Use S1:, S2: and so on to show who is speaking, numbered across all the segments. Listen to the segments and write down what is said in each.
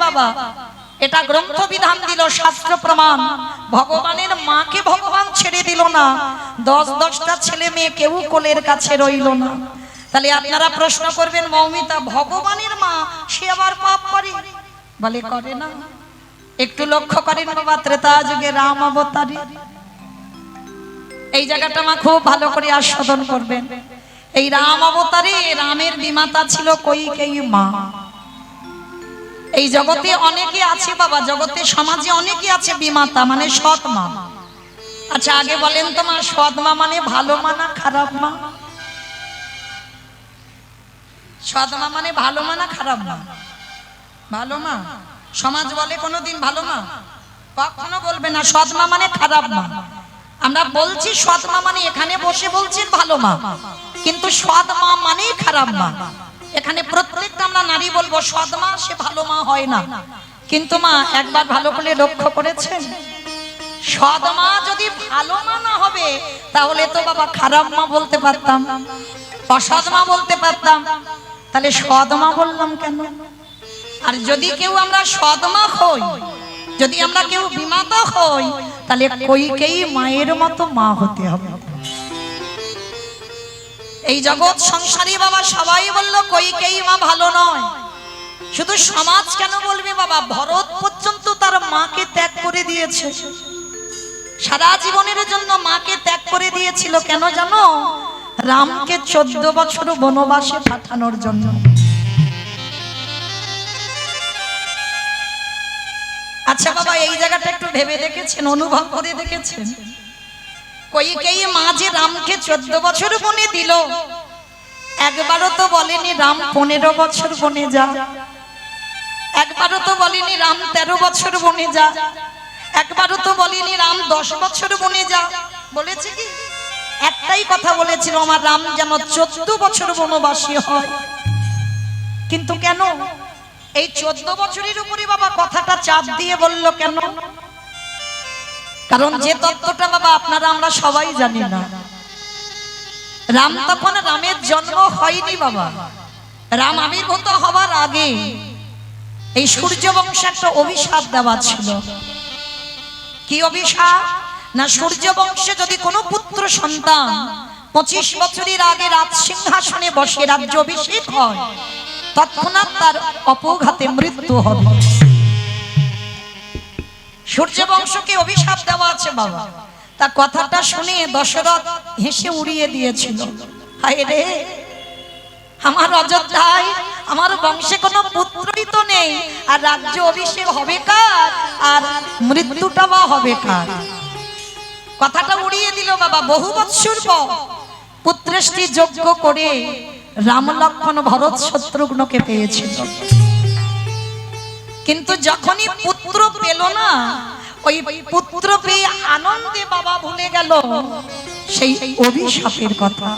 S1: বাবা, এটা গ্রন্থ বিধান দিল, শাস্ত্র প্রমাণ। ভগবানের মাকে ভগবান ছেড়ে দিল না, 10-10টা ছেলে মেয়ে কেউ কোলের কাছে রইল না। তাহলে আপনারা প্রশ্ন করবেন, মৌমিতা ভগবানের মা, সে আবার পাপ করে? বলে করে না। একটু লক্ষ্য করেন বাবা, ত্রেতা যুগে রাম অবতারী, এই জায়গাটা মা খুব ভালো করে আস্বাদন করবেন। এই রাম অবতারে রামের বিমাতা ছিল কইকেয়ী মা। এই জগতে অনেকে আছে বাবা, জগতে সমাজে অনেকে আছে বিমাতা, মানে সৎ মা। আচ্ছা আগে বলেন তো মা, সৎ মা মানে ভালো মা না খারাপ মা? সৎ মা মানে ভালো মা না খারাপ মা? ভালো মা। সমাজ বলে কোনোদিন ভালো মা? কখনো বলবে না। সৎ মা মানে খারাপ মা। আমরা বলছি সৎ মা মানে এখানে বসে বলছেন ভালো মা, কিন্তু সৎ মা মানেই খারাপ মা। এখানে প্রত্যেকটা আমরা নারী বলবো সৎ মা সে ভালো মা হয় না। কিন্তু মা একবার ভালো করে লক্ষ্য করেছেন, সৎ মা যদি ভালো মা না হবে তাহলে তো বাবা খারাপ মা বলতে পারতাম, অসৎ মা বলতে পারতাম। তাহলে সৎ মা বললাম কেন? আর যদি কেউ আমরা সৎ মা হই, যদি আমরা কেউ বিমাতা হই, তাহলে কইকেয়ী মায়ের মতো মা হতে হবে। এই জগৎ সংসারী বাবা সবাই বললো কইকেয়ী মা ভালো নয়। শুধু সমাজ কেন বলবে বাবা, ভরত পর্যন্ত তার মাকে ত্যাগ করে দিয়েছে, সারা জীবনের জন্য মাকে ত্যাগ করে দিয়েছিল। কেন জানো? রামকে 14 বছর বনবাসে পাঠানোর জন্য। আচ্ছা বাবা, এই জায়গাটা একটু ভেবে দেখেছেন, অনুভব করে দেখেছেন? কইকেয়ী মা যে রামকে 14 বছর বনে দিল, একবারও তো বলেনি রাম 15 বছর বনে যা, একবারও তো বলেনি রাম 13 বছর বনে যা, একবারও তো বলেনি রাম 10 বছর বনে যা। বলেছে কি? একটাই কথা বলেছিল, আমার রাম যেন 14 বছর বনবাসী হয়। কিন্তু কেন এই 14 বছরের উপরে বাবা কথাটা চাপ দিয়ে বলল কেন? কারণ যে তত্ত্বটা বাবা আপনারা আমরা সবাই জানি না, রাম তখন রামের জন্ম হয়নি বাবা। রাম আবির্ভূত হওয়ার আগে এই সূর্য বংশে একটা অভিশাপ দেওয়া ছিল। কি অভিশাপ? না সূর্য বংশে যদি কোনো পুত্র সন্তান 25 বছরের আগে রাজ সিংহাসনে বসে রাজ্য অভিষেক হয়, তৎক্ষণাৎ তার অপঘাতে মৃত্যু হবে। সূর্য বংশকে অভিশাপ দেওয়া আছে বাবা। তা কথাটা শুনে দশরথ হেসে উড়িয়ে দিয়েছিল, হায় রে আমার অযোধ্যায় আমার বংশে কোনো পুত্রই তো নেই, আর রাজ্য অভিষেক হবে কার, আর মৃত্যুটা বা হবে কার? কথাটা উড়িয়ে দিল বাবা। বহু বৎসর পর পুত্রেষ্টি যজ্ঞ করে রাম লক্ষ্মণ ভরত শত্রুঘ্নকে পেয়েছিল, কিন্তু যখনই পুত্র পেল না, ওই পুত্র পেয়ে আনন্দে বাবা ভুলে গেল সেই অভিশাপের কথা।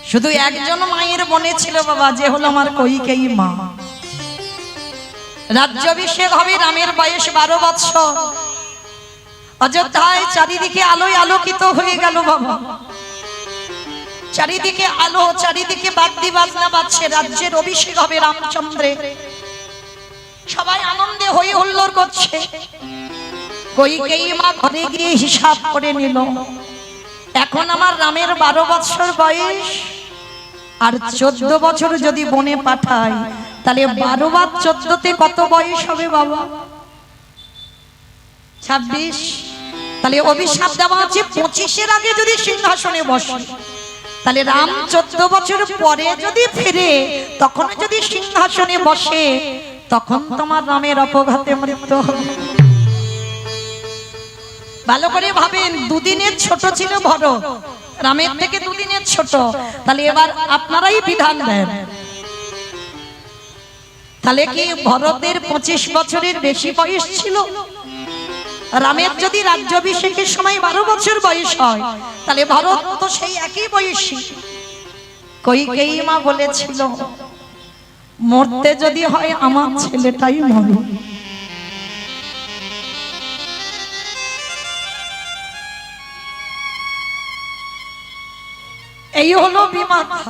S1: শুধু একজন মায়ের মনে ছিল বাবা, যে হলো আমার কইকেয়ী মা। রাজ্যাভিষেক হবে, রামের বয়স 12 বছর। অযোধ্যায় চারিদিকে আলোয় আলোকিত হয়ে গেল বাবা, চারিদিকে আলো, চারিদিকে বাদ্যি বাজনা বাজছে, রাজ্যের অভিষেক হবে রামচন্দ্রের। সবাই আনন্দে হই হুল্লোড় করছে। কইকেয়ী মা ঘরে গিয়ে হিসাব করে নিল, এখন আমার রামের 12 বছর বয়স, আর 14 বছর যদি বনে পাঠাই, তাহলে 12 বার 14তে কত বয়স হবে বাবা? 26। তাহলে অভিশাপ দেওয়া আছে 25-এর আগে যদি সিংহাসনে বসে, তাহলে রাম 14 বছর পরে যদি ফিরে তখন যদি সিংহাসনে বসে, তখন তোমার রামের অপঘাতে মৃত্যু হবে। ভালো করে ভাবেন, দুদিনের ছোট ছিল ভরত, রামের থেকে দুদিনের ছোট। তাহলে এবার আপনারাই বিধান দেন, তাহলে কি ভরতের 25 বছরের বেশি বয়স ছিল? রামের যদি রাজ্যাভিষেকের সময় 12 বছর বয়স হয়, তাহলে ভরত তো সেই একই বয়সী। কইকেয়ী মা বলেছিল, মরতে যদি হয় আমার ছেলেটাই মরবে। এই হলো বিমাতা,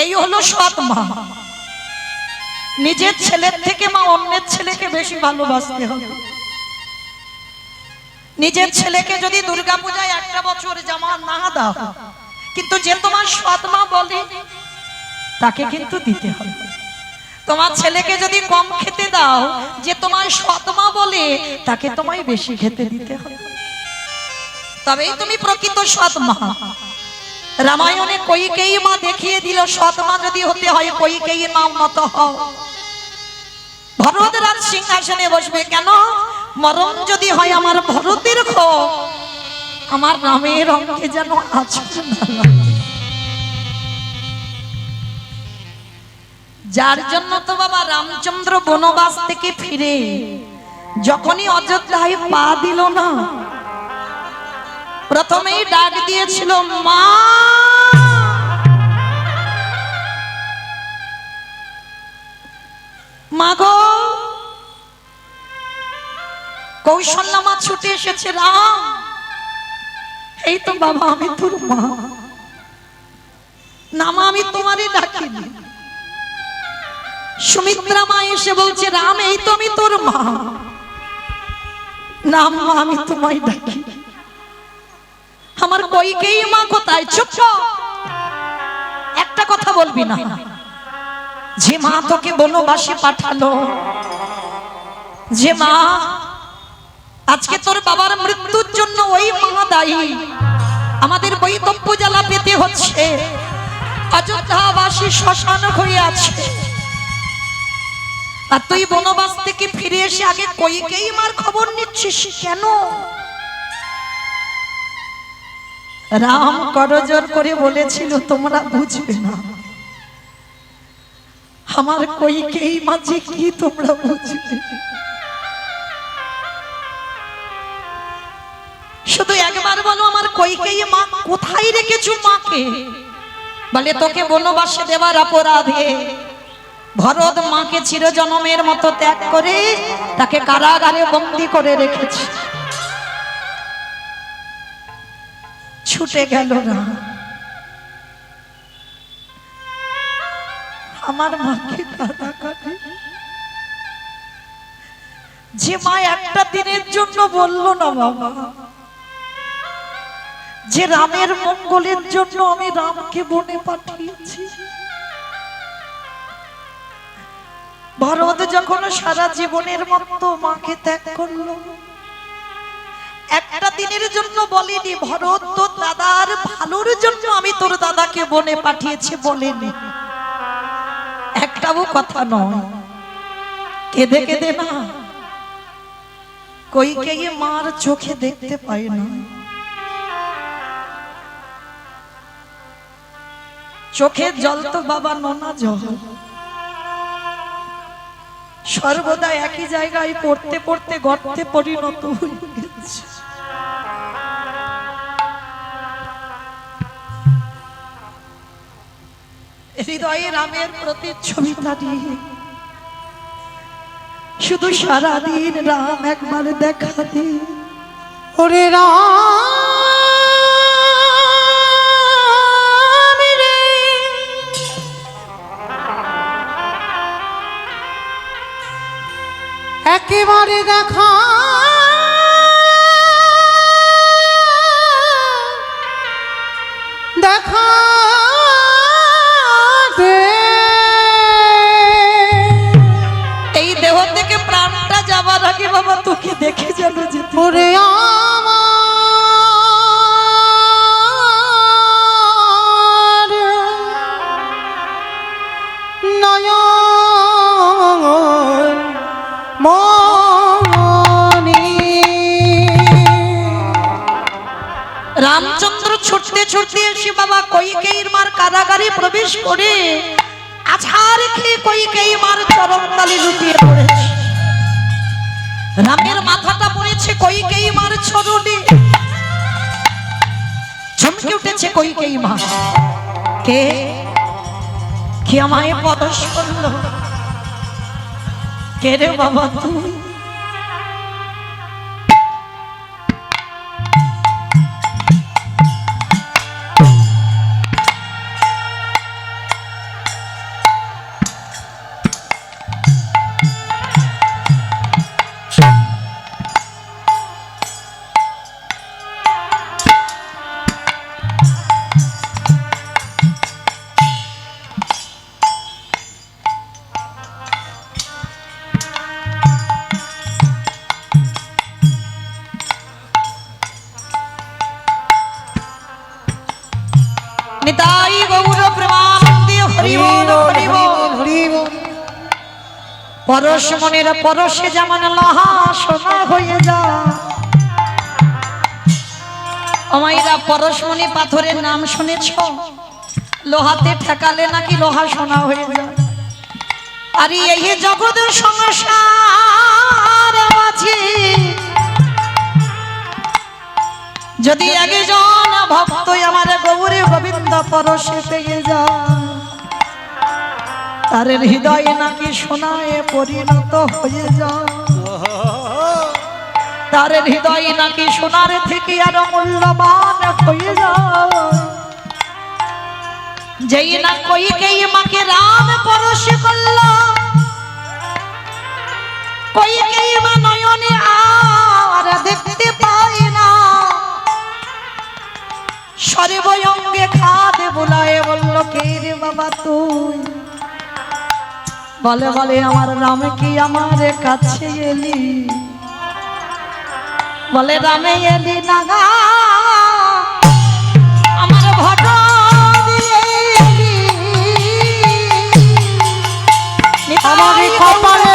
S1: এই হলো সৎ মা। নিজের ছেলের থেকে মা অন্যের ছেলেকে বেশি ভালোবাসতে হবে। নিজের ছেলেকে যদি দুর্গাপূজায় একটা বছর জামা না দাও, কিন্তু যে তোমার সৎ মা বলে তাকে কিন্তু দিতে হবে। তোমার ছেলেকে যদি কম খেতে দাও, যে তোমার সৎ মা বলে তাকে তোমায় বেশি খেতে দিতে হবে, তবেই তুমি প্রকৃত সৎ মা। রামায়ণে কইকেয়ী মা দেখিয়ে দিল সৎ মা যদি হতে হয় কইকেয়ী মা মত হও। ভরত রাজ সিংহাসনে বসবে কেন? মরণ যদি হয় আমার ভরতের খো, আমার নামের অঙ্কে যেন আছে। যার জন্য তো বাবা রামচন্দ্র বনবাস থেকে ফিরে যখনই অযোধ্যায় পা দিল না, প্রথমেই ডাক দিয়েছিল মা। মা গো, কৌশল্যা মা ছুটে এসেছে। রাম, এই তো বাবা আমি তোর মা। না মা, আমি তোমারই ডাকিনি। সুমিত্রা মা এসে বলছে রাম, এই তো আমি তোর মা। না মা, আমি তোমায় ডাকি। আমার কইকেয়ী মা কোথায়? চুপ, একটা কথা বলবি না। যে মা তোকে বনবাসে পাঠালো, যে মা আজকে তোর বাবার মৃত্যুর জন্য ওই মা দায়ী। আমাদের বৈতব্য জ্বালা পেতে হচ্ছে, অযোধ্যাবাসী শ্মশান হয়ে আছে, আর তুই বনবাস থেকে ফিরে এসে আগে কইকেয়ী মার খবর নিচ্ছিস কেন? রাম করজোর করে বলেছিল তোমরা বুঝবে না, আমার কইকেয়ী মা যে কি তোমরা বুঝবে। শুধু একবার বলো আমার কইকেয়ী মা কোথায় রেখেছো মাকে? বলে তোকে বনবাসে দেবার অপরাধে ভরত মাকে চিরজনমের মতো ত্যাগ করে তাকে কারাগারে বন্দী করে রেখেছে। ছুটে গেল না, আমার মাকে কাঁদাকাটি। যে মা একটা দিনের জন্য বলল না বাবা, যে রামের মঙ্গলের জন্য আমি রামকে বনে পাঠিয়েছি। ভরত যখন সারা জীবনের মতো মাকে ত্যাগ করলো, একটা দিনের জন্য বলেনি ভরত তোর দাদার ভালোর জন্য আমি তোর দাদাকে বনে পাঠিয়েছি বলেনি, একটাও কথা নয়। কেঁদে কেঁদে না কইকেয়ী মার চোখে দেখতে পায় না, চোখের জল তো বাবা নোনা জল, সর্বদা একই জায়গায় পড়তে পড়তে গর্তে পরিণত হয়ে গেছে। হৃদয়ে রামের প্রতিচ্ছবি দাঁড়িয়ে শুধু সারাদিন রাম একবার দেখা দে, ওরে রাম রে, একেবারে দেখা দেখা দে। এই দেহ থেকে প্রাণটা যাবার আগে বাবা তোকে দেখে যাবে যে ওরে আমার নয়ন মনি। রামচন্দ্র ছুটতে ছুটতে এসে বাবা কইকেয়ীর মার কারাগারে প্রবেশ করে আছাড় খেয়ে কইকেয়ী মার চরণ তলে লুটিয়ে পড়েছে। রামের মাথাটা পড়েছে কইকেয়ী মার চরণে, চমকে উঠেছে কইকেয়ী মা। কে কে আমায় পরশ করলো? কে রে বাবা তুই? পরশ মনের পরশে যেমন লোহা সোনা হয়ে যায়। আমাইরা পরশমণি পাথরের নাম শুনেছ? লোহাতে ঠেকালে নাকি লোহা সোনা হয়ে যায়। আর এই জগৎ সংসার আছে, যদি একজন ভক্ত আমার গৌরী গোবিন্দ পরশে পেয়ে যায়, তার হৃদয়ে নাকি সোনায় পরিণত হয়ে যায়। তার হৃদয় নাকি সোনার থেকে আরো মূল্যবান হয়ে যায়। যেই না কইকেই মাকে রাম পরশ করল, কইকেই মা নয়নে আর দেখতে পায় না, সর্বঙ্গে খাদে বুলায়ে বলল, কে রে বাবা তুই? বলে বলে আমার রাম কি আমার কাছে এলি? বলে রামে এলি না গা, আমার ভট দিয়ে এলি, আমার কপালে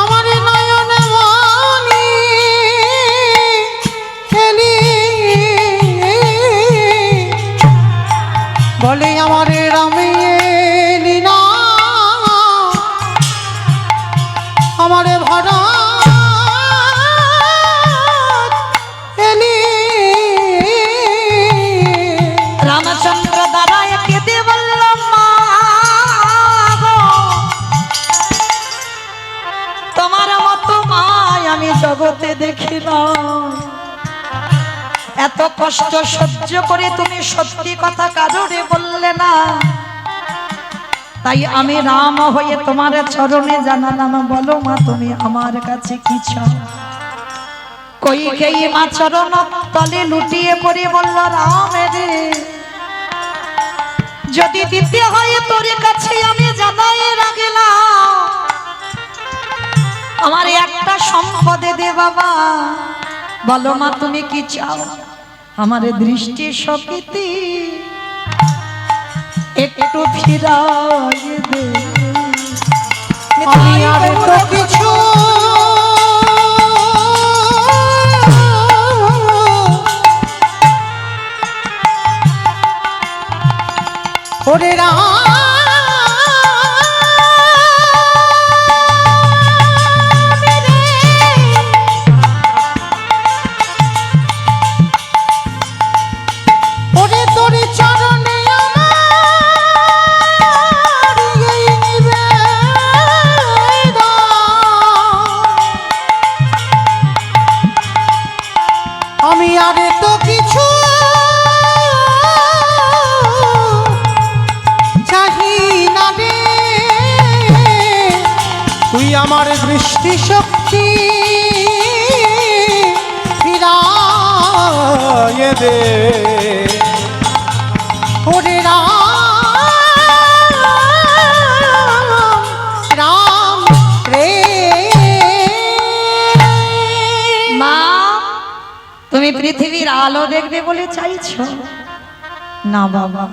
S2: আমার নয়নে মনি খেলি, বলে আমার রামে এলি না, আমার ভরা এলি।
S1: রামচন্দ্র দাঁড়ায় কেঁদে বলল, মা গো, তোমার মতো মায় আমি জগতে দেখি না। এত কষ্ট সহ্য করে তুমি সত্যি কথা কারোরে বললে না, তাই আমি রাম হয়ে তোমার চরণে জানালাম। বলো মা তুমি আমার কাছে কি চাও? কইকেই মা চরণ তলে লুটিয়ে পড়ে বলল, রাম রে, যদি দিতে হয় তোর কাছে আমি জানাই রাখলাম, আমার একটা সম্পদে দে বাবা। বলো মা তুমি কি চাও? আমার দৃষ্টি শক্তি একটু ফিরাই দে।
S2: আমি আর তো কিছু ওরে রাম আমার দৃষ্টি শক্তি ফিরায়ে দে। ওরে রাম রে।
S1: মা তুমি পৃথিবীর আলো দেখবে বলে চাইছো না বাবা,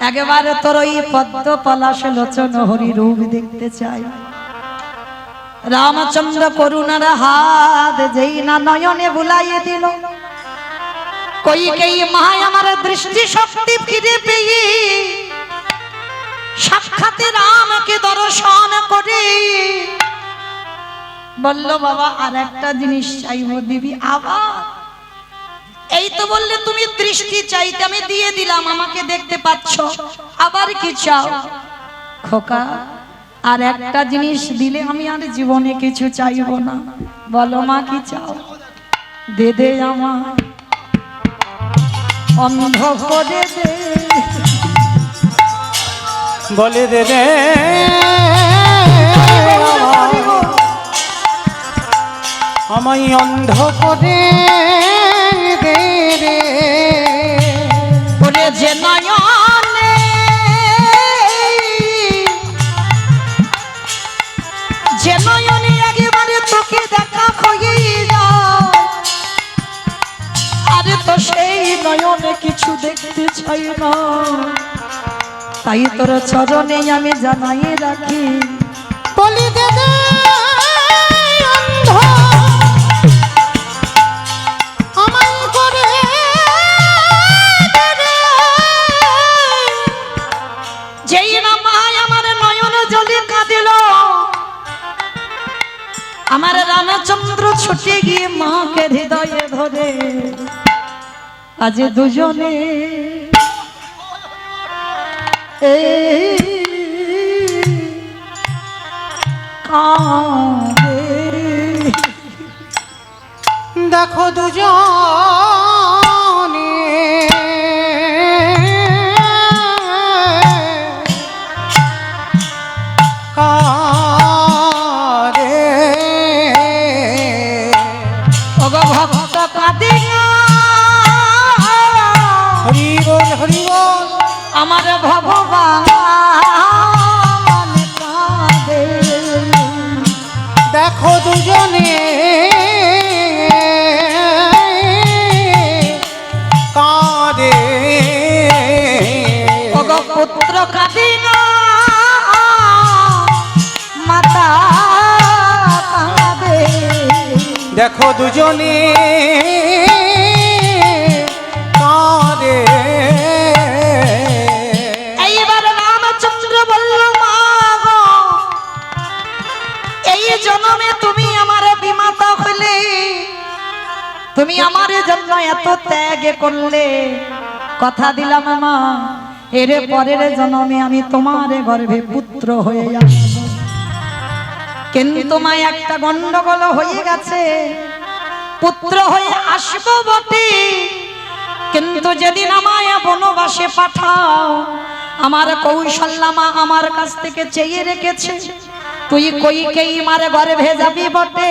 S1: একেবারে তোর ওই পদ্ম পলাশ লোচন হরি রূপ দেখতে চাই। রামচন্দ্র করুণার হাত যেই না নয়নে বুলাইয়ে দিল, কইকেই মা আমার দৃষ্টি শক্তি ফিরে পেয়ে সাক্ষাতে রামকে দর্শন করে বলল, বাবা আর একটা জিনিস চাইবো দিবি? আবার এই তো বললে তুমি দৃষ্টি চাইতে, আমি দিয়ে দিলাম, আমাকে দেখতে পাচ্ছ, আবার কি চাও? খোকা আর একটা জিনিস দিলে আমি আর জীবনে কিছু চাইবো না। বলো মা কি চাও? দে দে আমার অন্ধ করে দে।
S2: বলে দে দে আমায় অন্ধ করে দে রে।
S1: বলে যে নয়নে যে নয়নে একেবারে তোকে দেখা হয়ে যায়, কিছুই না, তাই তোর চরণে আমি জানাই রাখি
S2: বলি দে দে অন্ধ আমায় করে দে রে।
S1: যেই না মায় আমার নয়ন জলে কাঁদিল, আমার রামচন্দ্র ছুটে গিয়ে মাকে হৃদয়ে ধরে আজ দুজনে কাঁদে।
S2: দেখো দুজনে কাঁদে।
S1: ওগো ভক্ত কাঁদে
S2: হরি বল হরি বল।
S1: আমার ভগবান কাঁদে।
S2: দেখো দুজনে কাঁদে।
S1: ওগো পুত্র কাঁদে মাতা কাঁদে।
S2: দেখো দুজনে কাঁদে।
S1: এইবার রামচন্দ্র বলল, মা গো, এই জন্মে তুমি আমার বিমাতা হলে, তুমি আমার জন্য এত ত্যাগ করলে, কথা দিলাম মা এর পরের জন্মে আমি তোমার গর্ভে পুত্র হয়ে আসব। কিন্তু মা একটা গন্ডগোল হয়ে গেছে, পুত্র হয়ে আসবো বটে, কিন্তু যেদিন আমায় বনবাসে পাঠাও, আমার কৌশল্যা মা আমার কাছ থেকে চেয়ে রেখেছে, তুই কইকেই মারে গর্ভে যাবি বটে,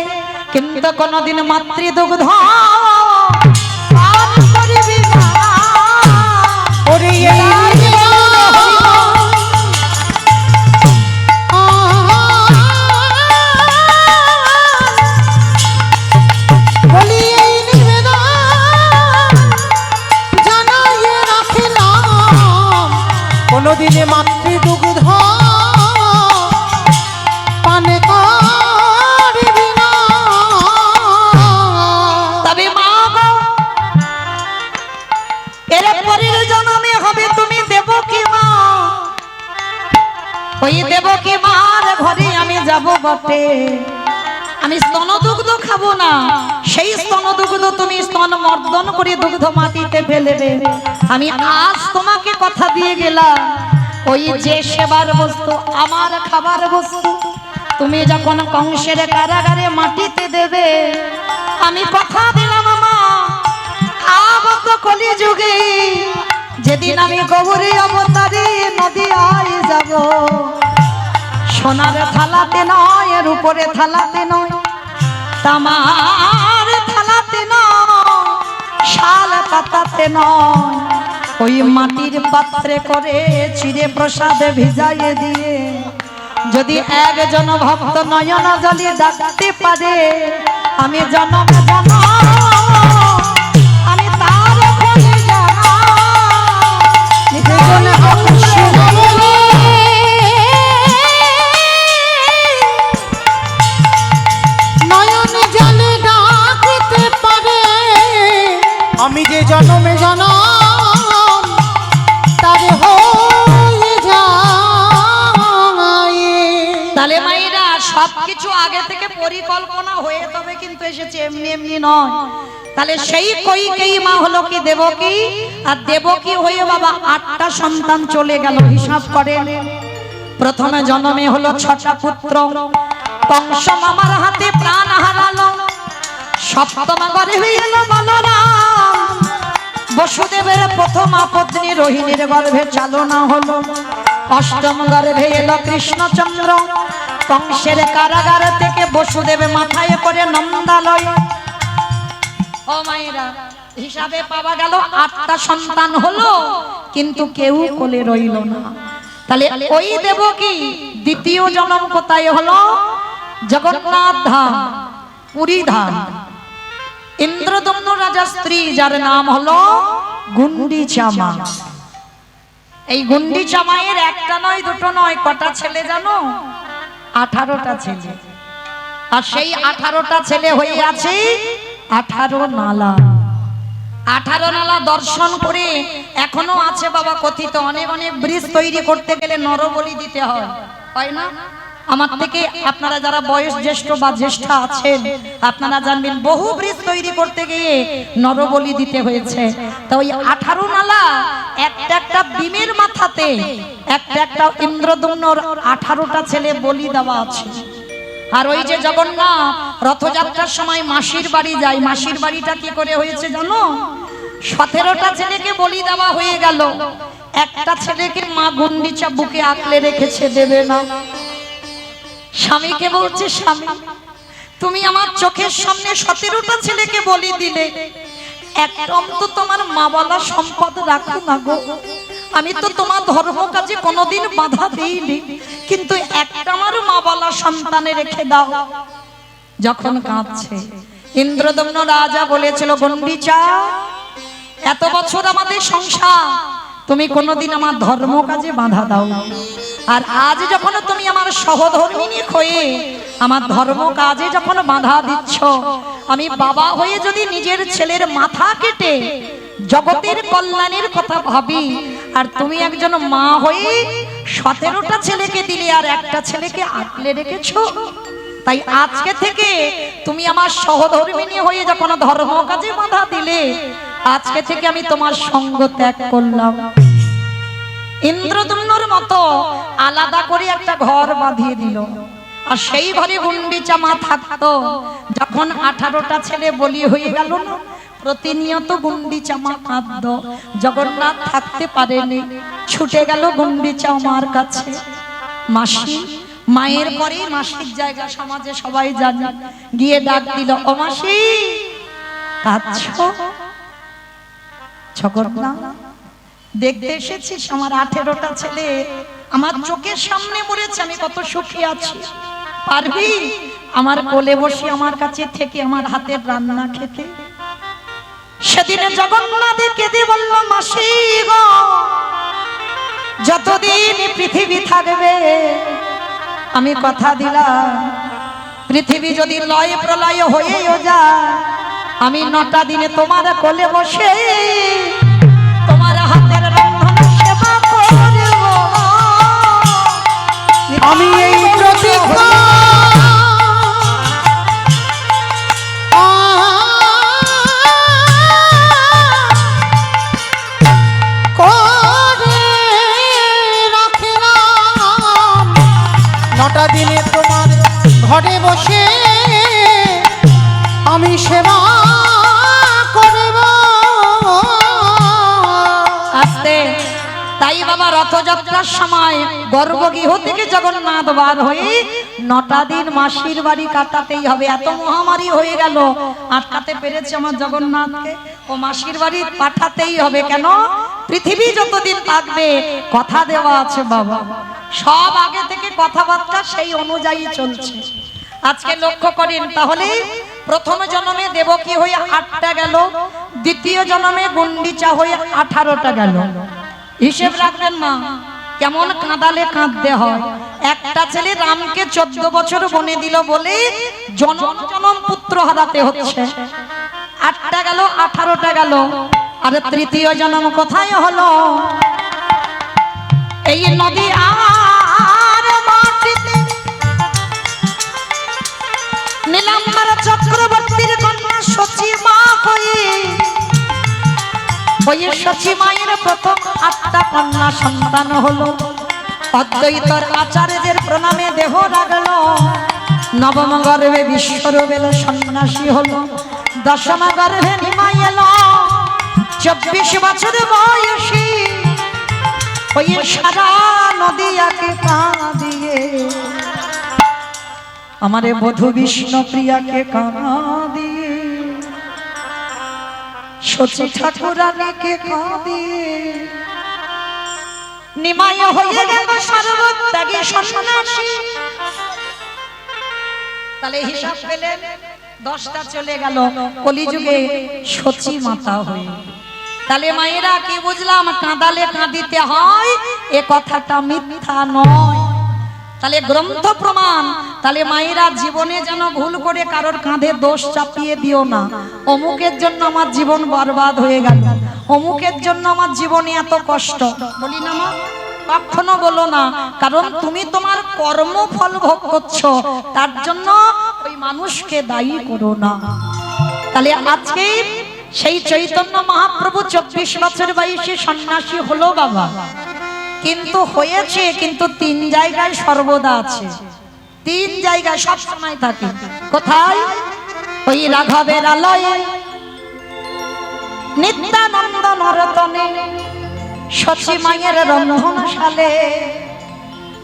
S1: কিন্তু কোনদিন মাতৃদুগ্ধ পান করবি না।
S2: ওরে এই বলি এই নিবেদন জানাইয়ে রাখিলাম, কোনদিনে মাতৃদুগ্ধ পানে করিবি না।
S1: তবে মা গো, এর পরের জন্মে হবে তুমি দেবকী মা, ওই দেবকী মার ঘরে আমি যাব বটে, আমি স্তনদুগ্ধ খাবো না, সেই স্তনদুগ্ধ তুমি স্তন মর্দন করে দুগ্ধ মাটিতে ফেলবে। আমি আজ তোমাকে কথা দিয়ে গেলাম, ওই যে সেবার বস্তু আমার খাবার বস্তু তুমি যখন কংসের কারাগারে মাটিতে দেবে, আমি কথা দিলাম মা আগত কলিযুগে যেদিন আমি গৌরী অবতারে নদিয়ায় যাব, সোনার থালাতে নয়, এর উপরে থালাতে নয়, তামার থালাতে নয়, শাল পাতাতে নয়, ওই মাটির পাত্রে করে চিড়ে প্রসাদ ভিজাইয়ে দিয়ে যদি একজন ভক্ত নয়ন জলে ডাকতে পারে, আমি জনম জনম আমি তার খোঁজে যাব।
S2: নয়ন জলে ডাকতে পারে, আমি যে জনমে জনম তার হয়ে যায়।
S1: তাহলে মায়েরা সবকিছু আগে থেকে পরিকল্পনা হয়ে তবে কিন্তু এসেছে, এমনি এমনি নয়। তাহলে সেই কইকেই মা হলো কি দেবকী, আর দেবকী হয়ে বাবা 8টা সন্তান চলে গেল, হিসাব করেন। প্রথমে জন্মে হলো 6টা পুত্র, কংস মামার হাতে প্রাণ হারালো, সপ্তম গর্ভে এলো বলরাম, বসুদেবের প্রথম পত্নী রোহিণীর গর্ভে চালনা হলো, অষ্টম গর্ভে এলো কৃষ্ণচন্দ্র, কংসের কারাগার থেকে বসুদেব মাথায় করে নন্দালয়। ও মায়েরা, হিসাবে পাওয়া গেল 8টা সন্তান হলো, কিন্তু কেউ কোলে রইল না। তাহলে ওই দেবকী দ্বিতীয় জন্ম কোথায় হলো? জগন্নাথ ধাম, পুরী ধাম। ইন্দ্রদম্ন রাজার স্ত্রী, যার নাম হলো গুন্ডিচা মা। এই গুন্ডিচা মায়ের একটা নয় দুটো নয়, কটা ছেলে জানো? 18টা ছেলে। আর সেই 18টা ছেলে হয়ে আছে 18 নালা। 18 নালা দর্শন করে এখনো আছে বাবা কথিত অনেক অনেক ব্রিজ তৈরি করতে গেলে নরবলি দিতে হয়, হয় না? আমার থেকে আপনারা যারা বয়স জ্যেষ্ঠ বা জ্যেষ্ঠা আছেন আপনারা জানবেন বহু ব্রিজ তৈরি করতে গিয়ে নরবলি দিতে হয়েছে। তো ওই 18 নালা একটা একটা বিমের মাথাতে একটা একটা ইন্দ্রদম্নর 18টা ছেলে বলি দেওয়া আছে। আর ওই যে জগন্নাথ রথযাত্রার সময় মাসির বাড়ি যায়, মাসির বাড়িটা কি করে হয়েছে জানো? 17টা ছেলেকে বলি দেওয়া হয়ে গেল, একটা ছেলেকে মা গুন্ডিচা বুকে আঁকলে রেখেছে, দেবে না। স্বামীকে বলছে, স্বামী তুমি আমার চোখের সামনে 17টা ছেলেকে বলি দিলে, একটা তো তোমার মা বলা সম্পদ রাখো না গো। আমি তো তোমার ধর্ম কাজে কোনোদিন বাধা দেইনি, কিন্তু একটা আমার মা বলা সন্তানে রেখে দাও। যখন কাঁদছে ইন্দ্রদম্ন রাজা বলেছিল, গুন্ডিচা এত বছর আমাদের সংসার, তুমি কোনোদিন আমার ধর্ম কাজে বাধা দাও, আর আজ যখন তুমি আমার সহধর্মিনী হয়ে আমার ধর্ম কাজে যখন বাধা দিচ্ছ, আমি বাবা হয়ে যদি নিজের ছেলের মাথা কেটে জগতের কল্যাণের কথা ভাবি, আর তুমি একজন মা হয়ে 17টা ছেলেকে দিলে আর একটা ছেলেকে আঁকলে রেখেছো, তাই আজকে থেকে তুমি আমার সহধর্মিনী হয়ে যখন ধর্ম কাজে বাধা দিলে, আজকে থেকে আমি তোমার সঙ্গ ত্যাগ করলাম। ইন্দ্রদম্নর মতো আলাদা করে একটা ঘর বাঁধিয়ে দিল, আর সেই ঘরে গুন্ডিচা মা থাকতো। যখন 18টা ছেলে বলি হয়ে গেল না, প্রতিনিয়ত গুন্ডিচা মা কাঁদত। জগন্নাথ থাকতে পারেনি, ছুটে গেল গুন্ডিচা মার কাছে। মাসি, মায়ের পরে মাসির জায়গা সমাজে সবাই জানে, গিয়ে ডাক দিল, ও মাসি কাঁদছো? জগন্নাথ দেখতে এসেছিস আমার 18টা ছেলে আমার চোখের সামনে মরেছে, আমি কত সুখী আছি, পারবি আমার কোলে বসে আমার কাছে থেকে আমার হাতের রান্না খেতে? সেদিনে জগন্নাথ কেঁদে বলল, মাসি গো যতদিন পৃথিবী থাকবে আমি কথা দিলাম, পৃথিবী যদি লয় প্রলয় হয়েও যায়, আমি 9টা দিনে তোমার কোলে বসে তোমার হাতের রান্না সেবা করব।
S2: আমি এই প্রতিজ্ঞা করে রাখলাম, 9টা দিনে তোমার ঘরে বসে আমি সেবা করব।
S1: আস্তে তাই বাবা রথযাত্রার সময় গর্ভগৃহ থেকে জগন্নাথ বার হয়ে 9টা দিন মাসির বাড়ি কাটাতেই হবে। এত মহামারী হয়ে গেল, আটকাতে পেরেছে আমার জগন্নাথকে, ও মাসির বাড়ি পাঠাতেই হবে। কেন? পৃথিবী যতদিন থাকবে কথা দেওয়া আছে বাবা, সব আগে থেকে কথাবার্তা সেই অনুযায়ী চলছে। আজকে লক্ষ্য করেন তাহলে, প্রথম জন্মে দেবকী হয়ে 8টা গেল, দ্বিতীয় জন্মে গুন্ডিচা হয়ে 18টা গেল। হিসেব রাখবেন না কেমন কাঁদালে কাঁদতে হয়। একটা ছেলে রামকে 14 বছর বনে দিল বলে জনম জনম পুত্র হারাতে হচ্ছে। 8টা গেল, 18টা গেল, আর তৃতীয় জন্ম কোথায় হলো? এই নদী আর মাটিতে নীলাম্বর চক্রবর্তীর কন্যা সচী মা হয়ে, ওই সচী মায়ের প্রথম 8টা কন্যা সন্তান হলো। অদ্বৈতর আচার্যের প্রণামে দেহ রাখলো, নবম গর্ভে বিশ্বরূপেল সন্ন্যাসী হলো, দশম গর্ভে নিমাই এলো, 24 বছর বয়সী ওই সারা নদিয়াকে কাঁদিয়ে, আমারে বধূ বিষ্ণু প্রিয়াকে কাঁদিয়ে, সচী ঠাকুরানীকে কাঁদিয়ে নিমায় হয়ে গেল সর্বত্যাগী সন্ন্যাসী। তাহলে হিসাব পেলেন 10টা চলে গেল কলিযুগে সচী মাতা হয়ে। তাহলে মায়েরা কি বুঝলাম, কাঁদালে কাঁদিতে হয় এ কথাটা মিথ্যা নয়। তাহলে গ্রন্থ প্রমাণ। তাহলে মায়েরা জীবনে যেন ভুল করে কারোর কাঁধে দোষ চাপিয়ে দিও না, অমুকের জন্য আমার জীবন বরবাদ হয়ে গেল, অমুকের জন্য আমার জীবনে এত কষ্ট, বলি না মা? কখনো বলো না, কারণ তুমি তোমার কর্মফল ভোগ করছো, তার জন্য ওই মানুষকে দায়ী করো না। তাহলে আজকে সেই চৈতন্য মহাপ্রভু 24 বছর বয়সে সন্ন্যাসী হলো বাবা, কিন্তু হয়েছে কিন্তু 3 জায়গায় সর্বদা আছে, 3 জায়গায় সব সময় থাকে। কোথায়? ওই রাঘবের আলয়ে, নিত্যানন্দ নরতনে, সচি মায়ের রন্ধনশালে।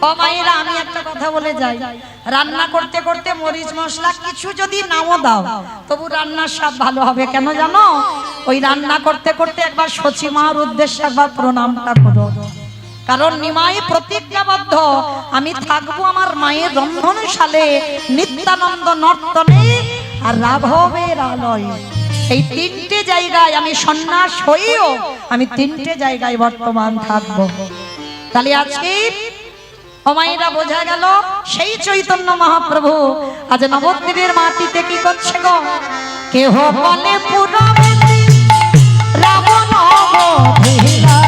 S1: ও মায়েরা, আমি একটা কথা বলে যাই, রান্না করতে করতে মরিচ মশলা কিছু যদি নাও দাও তবু রান্নার স্বাদ ভালো হবে। কেন জানো? ওই রান্না করতে করতে একবার সচি মার উদ্দেশ্যে একবার প্রণামটা করো, কারণ নিমাই প্রতিজ্ঞাবদ্ধ, আমি থাকবো আমার মায়ের রন্ধনশালে, নিত্যানন্দ নর্তনে আর রাঘবের আলয়ে। এই 3টে জায়গায় আমি সন্ন্যাস হইও, আমি 3টে জায়গায় বর্তমান থাকবো। তাহলে আজকে মায়েরা বোঝা গেল সেই চৈতন্য মহাপ্রভু আজ নবদ্বীপের মাটিতে কি করছে গো? কেহ বলে পুরবেদী রাবণ অবধিলা,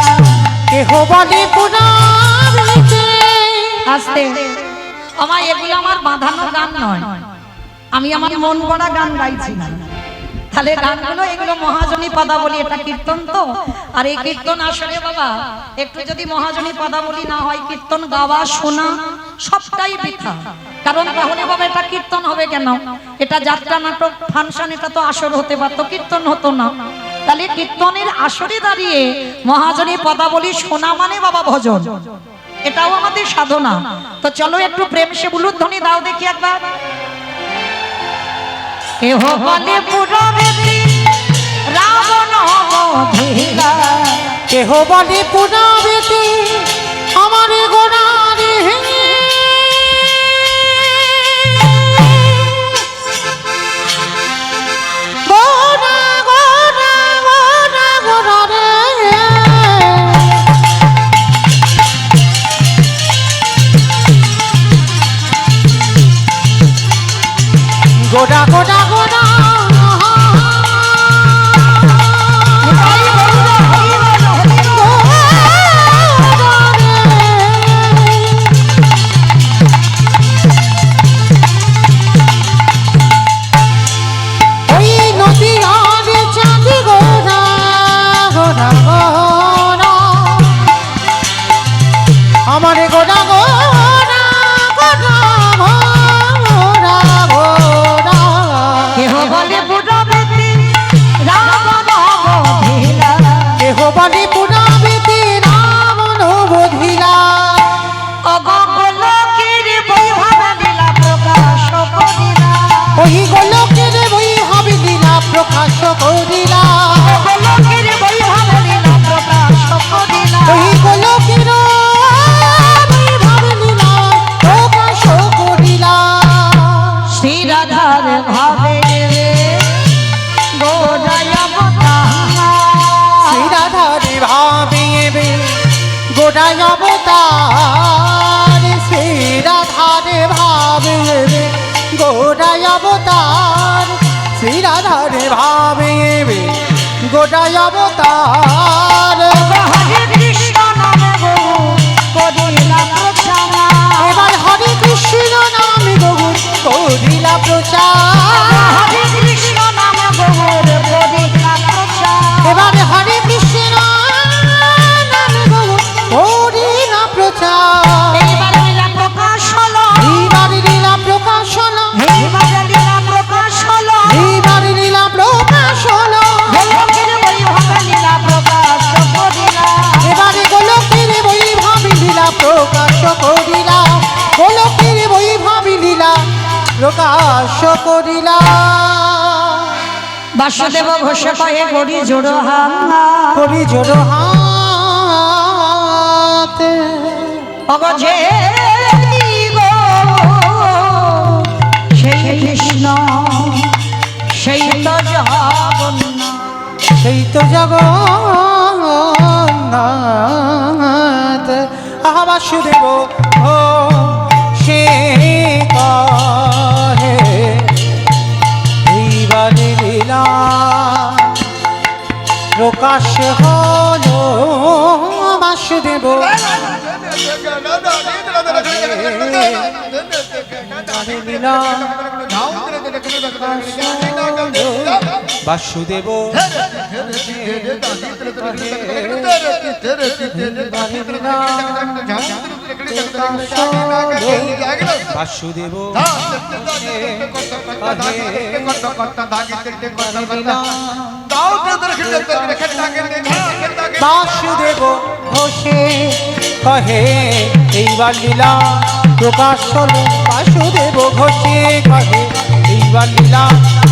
S2: কেহ বলে পুরাণে।
S1: আস্তে আমার, এগুলো আমার বাঁধানো গান নয়, আমি আমার মন গড়া গান গাইছি না। তাহলে গানগুলো এগুলো মহাজনী পদাবলী, এটা কীর্তন তো। আর এই কীর্তন আসলে বাবা একটু যদি মহাজনী পদাবলী না হয়, কীর্তন গাওয়া শোনা সবটাই বৃথা। কারণ তাহলে বাবা এটা কীর্তন হবে কেন? এটা যাত্রা নাটক ফাংশন, এটা তো আসর হতে পারতো, কীর্তন হতো না। তাহলে কীর্তনের আসরে দাঁড়িয়ে মহাজনী পদাবলী শোনা মানে বাবা ভজন, এটাও আমাদের সাধনা। তো চলো একটু প্রেম সে বুলুধ্বনি দাও দেখি একবার। কেহ বলে পুরবেদী রাবণ অবধিলা,
S2: কেহ বলে পুরাণে আমার গোড়ারে। গোড়া গোড়া গোড়া গোড়া রে, গোড়া গোড়া গোড়া। ওই নদী আর চাঁদ গোড়া গোড়া গোড়া, আমার গোড়া গোড়া গোড়া গোড়া গোড়া।
S1: কেহ বলে পুরবেদী রাবণ অবধিলা,
S2: কেহ বলে পুরাণে রাবণ বধিলা।
S1: অগোলকের বৈভব লীলা প্রকাশ করিলা,
S2: ওই গোলকের বৈভব লীলা প্রকাশ করিলা।
S1: অগোলকের বৈভব লীলা প্রকাশ করিলা,
S2: ওই গোলকের বৈভব লীলা প্রকাশ করিলা।
S1: শ্রী রাধার ভাবে গোড়ায় অবতার,
S2: শ্রী রাধারে ভাবে গোড়ায় অবতার, শ্রী রাধারে ভাবে গোড়ায় অবতার, শ্রী রাধারে ভাবে গোড়ায় অবতার।
S1: হরে কৃষ্ণ নামে বহু করিলা প্রচার,
S2: এবার হরে কৃষ্ণ নামে বহু করিলা প্রচার।
S1: হরে কৃষ্ণ নামে বহুর করিলা প্রচার,
S2: এবারে হরে কৃষ্ণ নামে বহু করিলা প্রচার।
S1: এইবারে লীলা প্রকাশ হলো,
S2: এইবারে লীলা প্রকাশ হলো,
S1: এইবারে লীলা প্রকাশ হলো,
S2: এইবারে লীলা প্রকাশ হলো।
S1: গোলকের বৈভব লীলা প্রকাশ করিলা,
S2: এবারে গোলকের বৈভব লীলা প্রকাশ করিলা, গোলকের বৈভব লীলা প্রকাশ করিলা।
S1: বাসুদেব ঘোষ কহে গড়ি জোড় হাঙ্গা,
S2: করি জোর হাত,
S1: অগজে গো সেই কৃষ্ণ সেই তো জগন্নাথ।
S2: সেই তো জগন্নাথ আহা বাসুদেব ও সে কহে এইবারে লীলা প্রকাশ হলো বাসুদেব লীলা বাসুদেব বাসুদেব বাসুদেব ঘোষে কহে এইবার লীলা প্রকাশ হলো বাসুদেব ঘোষে কহে এইবার লীলা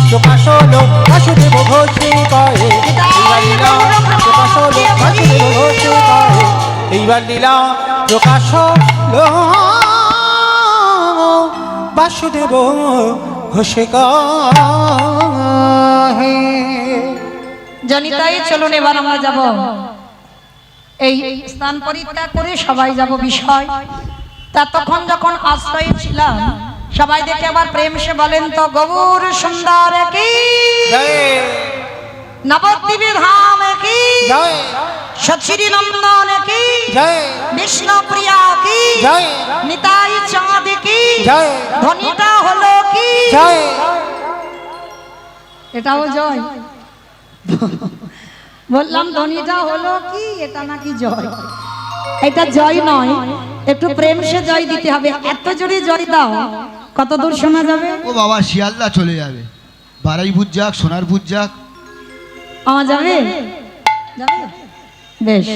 S2: প্রকাশ হলো বাসুদেব ঘোষে কহে এইবার লীলা প্রকাশ হলো বাসুদেব ঘোষে কহে এইবার লীলা প্রকাশ হলো বাসুদেব ঘোষে কহে
S1: জনিতাই চলুন এবার আমরা যাব এই স্থান পরিত্যাগ করে সবাই যাব বিষয় তা তখন যখন আশ্রয়ে ছিলাম সবাই দেখে আবার প্রেম সে বলেন তো গৌর সুন্দর কি নবদ্বীপে ধাম কি সচিরি নন্দন কি বিষ্ণু প্রিয়া কি নিতাই চাঁদ কি ধ্বনিটা হলো কি এটাও জয় বললাম ধ্বনিটা হলো কি এটা নাকি জয় এটা জয় নয় একটু প্রেম সে জয় দিতে হবে এত জোরে জয় দাও কত দূর শোনা যাবে
S3: ও বাবা শিয়ালদা চলে যাবে বারাইপুর যাক সোনারপুর যাক
S1: আমার যাবে যাবে বেশ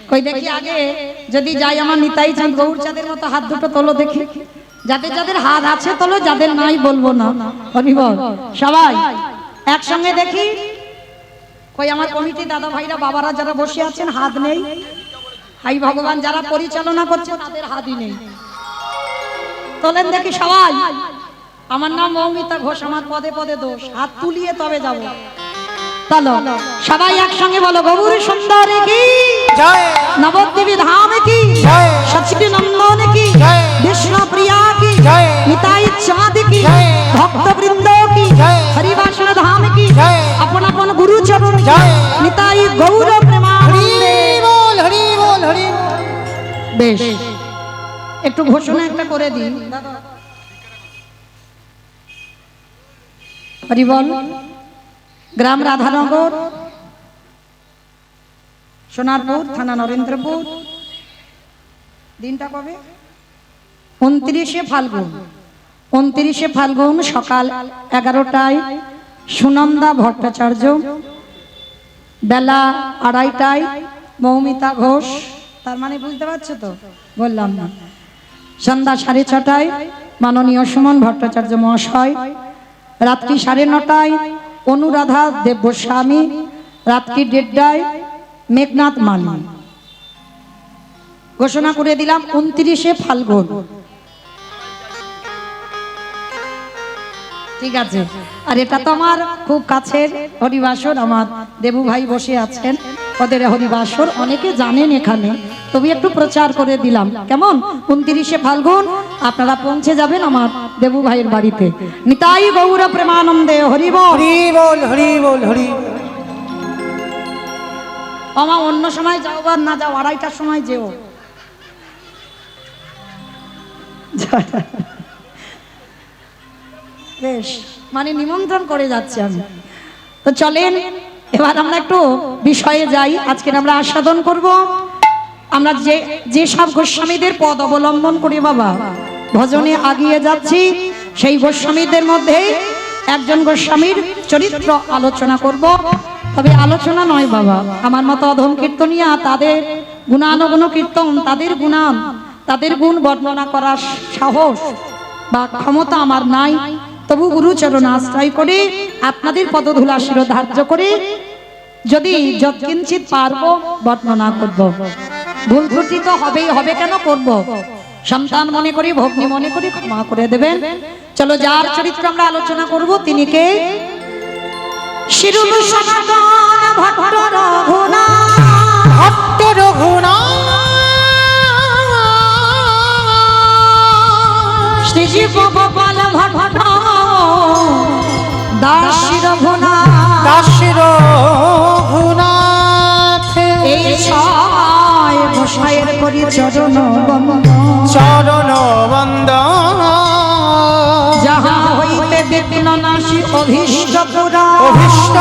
S1: কই দেখি আগে যদি যাই আমার নিতাই চাঁদ গৌর চাঁদের মতো হাত দুটো তোলো দেখি যাদের যাদের হাত আছে তোলো যাদের নাই বলবো না হরিবল সবাই একসঙ্গে দেখি কই আমার কমিটি দাদা ভাইরা বাবারা যারা বসে আছেন হাত নেই হাই ভগবান যারা পরিচালনা করছে তাদের হাতই নেই তোলেন দেখি সবাই আমার নাম মৌমিতা ঘোষ আমার পদে পদে দোষ হাত তুলিয়ে তবে যাব চলো সবাই একসঙ্গে বলো গৌর সুন্দর কি
S2: জয়
S1: নবদ্বীপে ধাম কি
S2: জয়
S1: সচিবী নন্দন কি
S2: জয়
S1: বিষ্ণু প্রিয়া কি
S2: জয়
S1: নিতাই চাঁদ কি
S2: জয়
S1: ভক্ত বৃন্দ কি
S2: জয়
S1: হরিবাসন ধাম কি
S2: জয়
S1: আপন আপন গুরু চরণ
S2: জয়
S1: নিতাই গৌর প্রেমানন্দে
S2: হরি বল হরি বল হরি
S1: বেশ একটু ঘোষণা একটা করে দিন হরি বল গ্রাম রাধানগর সোনারপুর থানা নরেন্দ্রপুর দিনটা কবে 29শে ফাল্গুন 29শে ফাল্গুন সকাল 11টায় সুনন্দা ভট্টাচার্য বেলা 2:30টায় মৌমিতা ঘোষ তার মানে বুঝতে পারছো তো বললাম না সন্ধ্যা 6:30টায় মাননীয় সুমন ভট্টাচার্য মহাশয় রাত্রি 9:30টায় অনুরাধা দেবস্বামী রাত্রি 1:30টায় মেঘনাথ মালি ঘোষণা করে দিলাম 29শে ফাল্গুন ঠিক আছে আর এটা তো আমার খুব কাছের হরিবাসর আমার দেবু ভাই বসে আছেন ওদের হরিবাসর অনেকে জানেন এখানে তবে একটু প্রচার করে দিলাম কেমন 29শে ফাল্গুন আপনারা পৌঁছে যাবেন আমার দেবু ভাইয়ের বাড়িতে নিতাই গৌর প্রেমানন্দে হরি বল
S2: হরি বল হরি বল হরি
S1: আমার অন্য সময় যাও বা না যাও 2:30টার সময় যেও বেশ মানে নিমন্ত্রণ করে যাচ্ছি আমি তো চলেন এবার আমরা একটু বিষয়ে যাই আজকে আমরা আস্বাদন করব আমরা যে সব গোস্বামীদের পদ অবলম্বন করি বাবা ভজনে আগিয়ে যাচ্ছি সেই গোস্বামীদের মধ্যে একজন গোস্বামীর চরিত্র আলোচনা করব তবে আলোচনা নয় বাবা আমার মতো অধম কীর্তনিয়া তাদের গুণানুগুণ কীর্তন তাদের গুণ বর্ণনা করার সাহস বা ক্ষমতা আমার নাই তবু গুরুচরণ আশ্রয় করে আপনাদের পদধূলা শিরোধার্য করে যদি যৎকিঞ্চিত পারবো বর্ণনা করব ভুল ত্রুটি তো হবে কেন করব সন্তান মনে করি ভগ্নী মনে করি ক্ষমা করে দেবেন চলো যার চরিত্র আমরা আলোচনা করব তিনি কে শিরুল সনাতন ভট্ট রঘুনাথ
S2: ভট্ট রঘুনাথ
S1: শ্রীজীব গোপাল ভট্ট দাস রঘুনাথ
S2: দাস রঘুনাথ
S1: এই ছয় গোসাইয়ের করি চরণ বন্দন
S2: চরণ বন্দন
S1: যাহা হইতে বিঘ্ন নাশী অভীষ্ট পুরা
S2: অভীষ্ট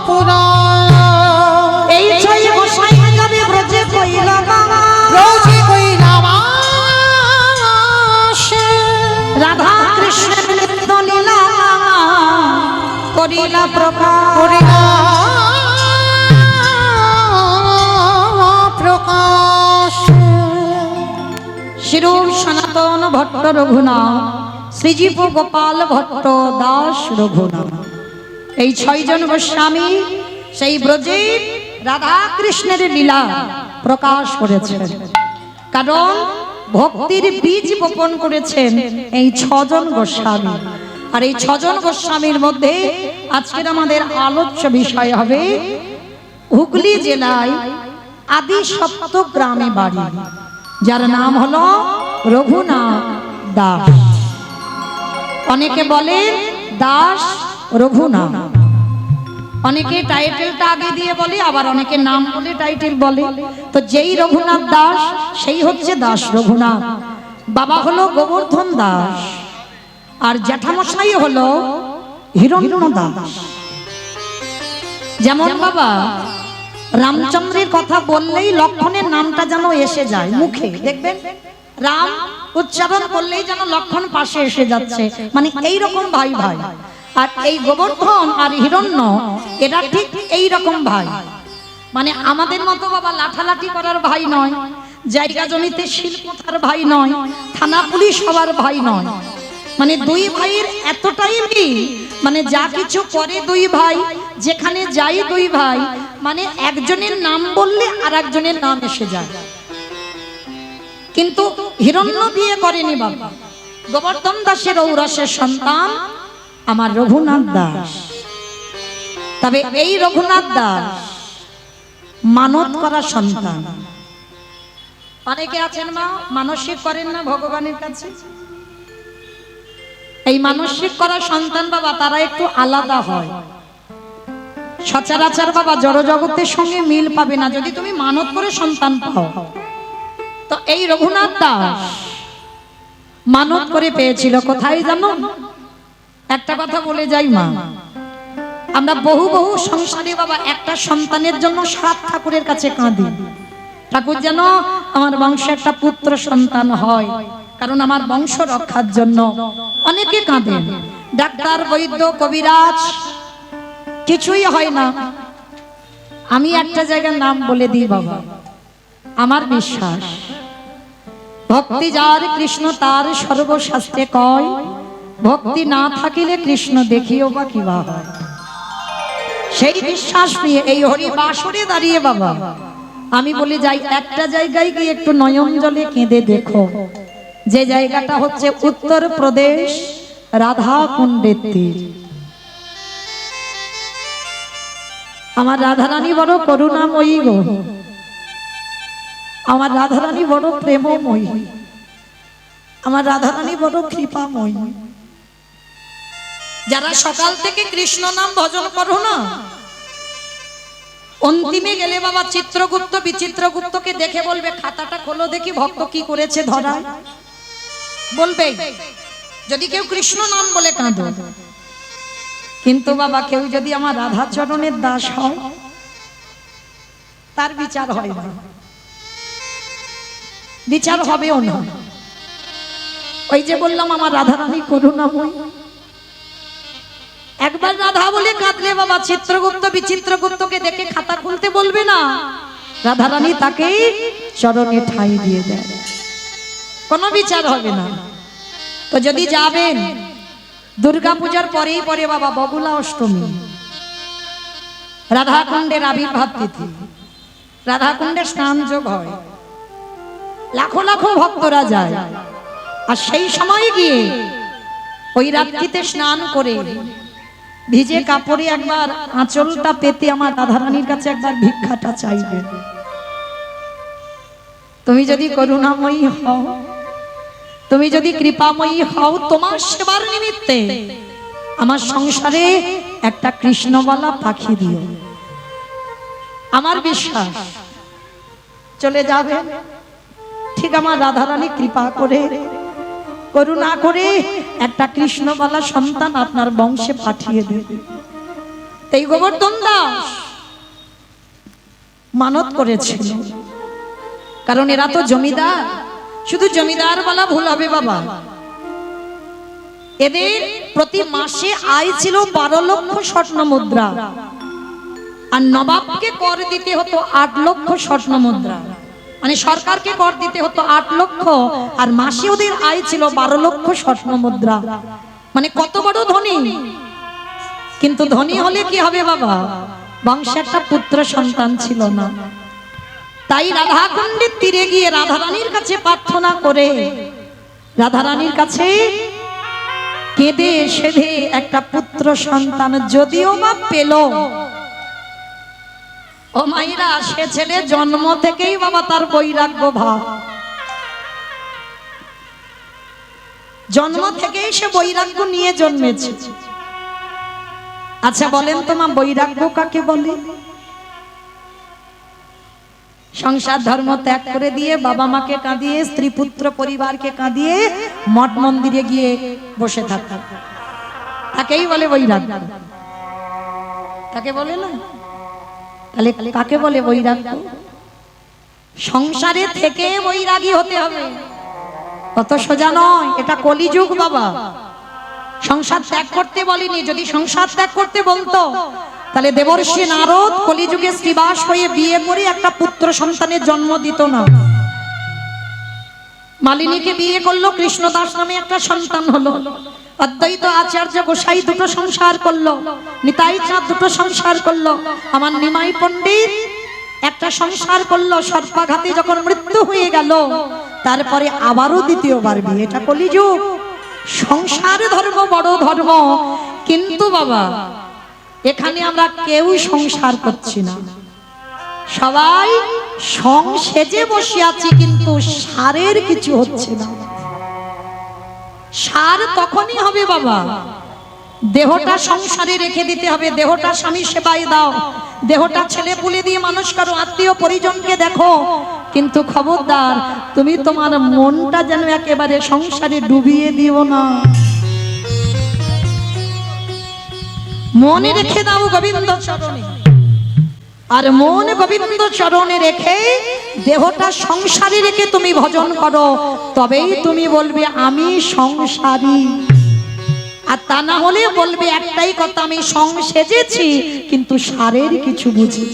S2: পুরাণ
S1: এই ছয় গোসাই যাবে ব্রজে কইলা বাবা
S2: রোজি কৈলাস
S1: রাধা কৃষ্ণের নৃত্য লীলা করিলা প্রকাশ
S2: করিলা প্রকাশ
S1: শিরূপ সনাতন ভট্ট রঘুনাথ শ্রীজীব গোপাল ভট্ট দাস রঘুনাথ এই ছয়জন গোস্বামী সেই ব্রজে রাধা কৃষ্ণের লীলা প্রকাশ করেছেন কারণ ভক্তির বীজ বপন করেছেন এই ছজন গোস্বামী আর এই ছজন গোস্বামীর মধ্যে আজকের আমাদের আলোচ্য বিষয় হবে হুগলি জেলায় আদি সপ্ত গ্রামে বাড়ি যার নাম হলো রঘুনাথ দাস অনেকে বলেন দাস রঘুনাথ অনেকে টাইটেলটা আগে দিয়ে বলে আবার অনেকে নাম বলে টাইটেল বলে তো যেই রঘুনাথ দাস সেই হচ্ছে দাস রঘুনাথ বাবা হলো গোবর্ধন দাস আর জ্যাঠামশাই হলো হিরণ্য দাস যেমন বাবা রামচন্দ্রের কথা বললেই লক্ষণের নামটা যেন এসে যায় মুখে দেখবেন রাম উচ্চারণ করলেই যেন লক্ষণ পাশে এসে যাচ্ছে মানে এই রকম ভাই ভাই আর এই গোবর্ধন আর হিরণ্য এটা ঠিক এই রকম ভাই মানে আমাদের মতো বাবা লাঠালাঠি করার ভাই নয় জায়গা জমিতে শিল্পতার ভাই নয় থানা পুলিশ হওয়ার ভাই নয় মানে দুই ভাইয়ের এতটাই মিল মানে যা কিছু করে দুই ভাই যেখানে যাই দুই ভাই মানে একজনের নাম বললে আর একজনের নাম এসে যায় কিন্তু হিরণ্য বিয়ে করেনি বাবা গোবর্ধন দাসের ঔরসের সন্তান আমার রঘুনাথ দাস তবে এই রঘুনাথ দাস মানত করা সন্তান অনেকে আছেন মা মানসিক করেন না ভগবানের কাছে এই মানসিক করা সন্তান বাবা তারা একটু আলাদা হয় সচরাচর বাবা জড় জগতের সঙ্গে মিল পাবে না যদি তুমি মানত করে সন্তান পাও তো এই রঘুনাথ দাস মানত করে পেয়েছিল কোথায় জানো একটা কথা বলে যাই মা আমরা বহু বহু সংসারে বাবা একটা সন্তানের জন্য 7 ঠাকুরের কাছে কাঁদি ঠাকুর যেন আমার বংশে একটা পুত্র সন্তান হয় কারণ আমার বংশ রক্ষার জন্য অনেকে কাঁদেন ডাক্তার বৈদ্য কবিরাজ কিছুই হয় না আমি একটা জায়গার নাম বলে দিই বাবা আমার বিশ্বাস ভক্তি যার কৃষ্ণ তার সর্বশাস্ত্রে কয় ভক্তি না থাকিলে কৃষ্ণ দেখিও বা কিবা হয় সেই বিশ্বাস নিয়ে এই হরি বাসরে দাঁড়িয়ে বাবা আমি বলে যাই একটা জায়গায় গিয়ে একটু নয়ন জলে কেঁদে দেখো যে জায়গাটা হচ্ছে উত্তরপ্রদেশ রাধা কুণ্ডের তীর আমার রাধারানী বড় করুণাময়ী গো আমার রাধারানী বড় প্রেমময়ী আমার রাধারানী বড় কৃপাময়ী যারা সকাল থেকে কৃষ্ণ নাম ভজন করো না অন্তিমে গেলে বাবা চিত্রগুপ্ত বিচিত্রগুপ্তকে দেখে বলবে খাতাটা খোলো দেখি ভক্ত কি করেছে ধরা বলবে যদি কেউ কৃষ্ণ নাম বলে কাঁদো কিন্তু বাবা কেউ যদি আমার রাধা চরণের দাস হয় তার বিচার হয় না বিচার হবেও না ওই যে বললাম আমার রাধারানী করুণাময়ী একবার রাধা বলে কাঁদলে বাবা চিত্রগুপ্ত বিচিত্রগুপ্তকে দেখে খাতা খুলতে বলবে না রাধারানী তাকে চরণে ঠাঁই দিয়ে দেয় কোনো বিচার হবে না তো যদি যাবেন দুর্গা পূজার পরেই পরে বাবা বগুলা অষ্টমী রাধাকুণ্ডের আবির্ভাব তিথি রাধাকুণ্ডে স্নান যোগ হয় লাখো লাখো ভক্তরা যায় আর সেই সময় গিয়ে ওই রাত্রিতে স্নান করে ভিজে কাপড়ে একবার আঁচলটা পেতে আমার রাধারানীর কাছে একবার ভিক্ষাটা চাইবে। তুমি যদি করুণাময়ী হও, তুমি যদি কৃপাময়ী হও, তোমার সেবার নিমিত্তে আমার সংসারে একটা কৃষ্ণবালা পাখি দিও। আমার বিশ্বাস চলে যাবে। ঠিক আমার রাধারানী কৃপা করে করুণা করে একটা কৃষ্ণবালা সন্তান আপনার বংশে পাঠিয়ে দেবে। এই গোবর্ধন দাস মানত করেছিল, কারণ এরা তো জমিদার। শুধু জমিদার বলা ভুল হবে বাবা। এদের প্রতি মাসে আয় ছিল 12 লক্ষ স্বর্ণ মুদ্রা, আর নবাবকে কর দিতে হতো 8 লক্ষ স্বর্ণ মুদ্রা। মানে সরকারকে কর দিতে হতো 8 লক্ষ, আর মাসে ওদের আয় ছিল 12 লক্ষ স্বর্ণ মুদ্রা। মানে কত বড় ধনী। কিন্তু ধনী হলে কি হবে বাবা, বংশে একটা পুত্র সন্তান ছিল না। তাই রাধাকুণ্ডের তীরে গিয়ে রাধারানীর কাছে প্রার্থনা করে, রাধারানীর কাছে কেঁদে সেধে একটা পুত্র সন্তান যদিও বা পেল। ও মাইরা, সে ছেলে জন্ম থেকেই বাবা তার বৈরাগ্য ভাব, জন্ম থেকেই সে বৈরাগ্য নিয়ে জন্মেছে। আচ্ছা বলেন তো মা, বৈরাগ্য কাকে বলে? সংসার ধর্ম ত্যাগ করে দিয়ে, বাবা মাকে কাঁদিয়ে, স্ত্রী পুত্র পরিবারকে কাঁদিয়ে মঠ মন্দিরে গিয়ে বসে থাকা, তাকেই বলে বৈরাগ্য। তাকে বলে না? তাহলে কাকে বলে বৈরাগ্য? সংসারে থেকে বৈরাগী হতে হবে, কত সোজা নয়। এটা কলিযুগ বাবা। সংসার ত্যাগ করতে বলিনি। যদি সংসার ত্যাগ করতে বলতো তাহলে দেবর্ষি নারদ কলিযুগে শ্রীবাস হয়ে বিয়ে করে একটা পুত্র সন্তানের জন্ম দিত না। মালিনীকে বিয়ে করলো, কৃষ্ণদাস নামে একটা সন্তান হলো। অদ্বৈত আচার্য গোসাই দুটো সংসার করলো, নিতাই চাঁদ দুটো সংসার করলো, আমার নিমাই পণ্ডিত একটা সংসার করলো। সর্পাঘাতে যখন মৃত্যু হয়ে গেল, তারপরে আবারও দ্বিতীয়বার বিয়ে। এটা কলিযুগ। সংসার ধর্ম বড় ধর্ম, কিন্তু বাবা এখানে আমরা কেউ সংসার করছি না, সবাই সংসেজে বসে আছি, কিন্তু সারের কিছু হচ্ছে না। সার তখনই হবে বাবা, দেহটা সংসারে রেখে দিতে হবে। দেহটা স্বামী সেবায় দাও, দেহটা ছেলে পুলে দিয়ে মানুষ করো, আত্মীয় পরিজনকে দেখো, কিন্তু খবরদার তুমি তোমার মনটা যেন একেবারে সংসারে ডুবিয়ে দিও না। মনে রেখে দাও গোবিন্দ চরণে, আর মন গোবিন্দ চরণে রেখে দেহটা সংসারে রেখে তুমি ভজন করো, তবেই তুমি বলবে আমি সংসারী। আর তা না হলে বলবে একটাই কথা, আমি সংসেজেছি কিন্তু সারের কিছু বুঝি।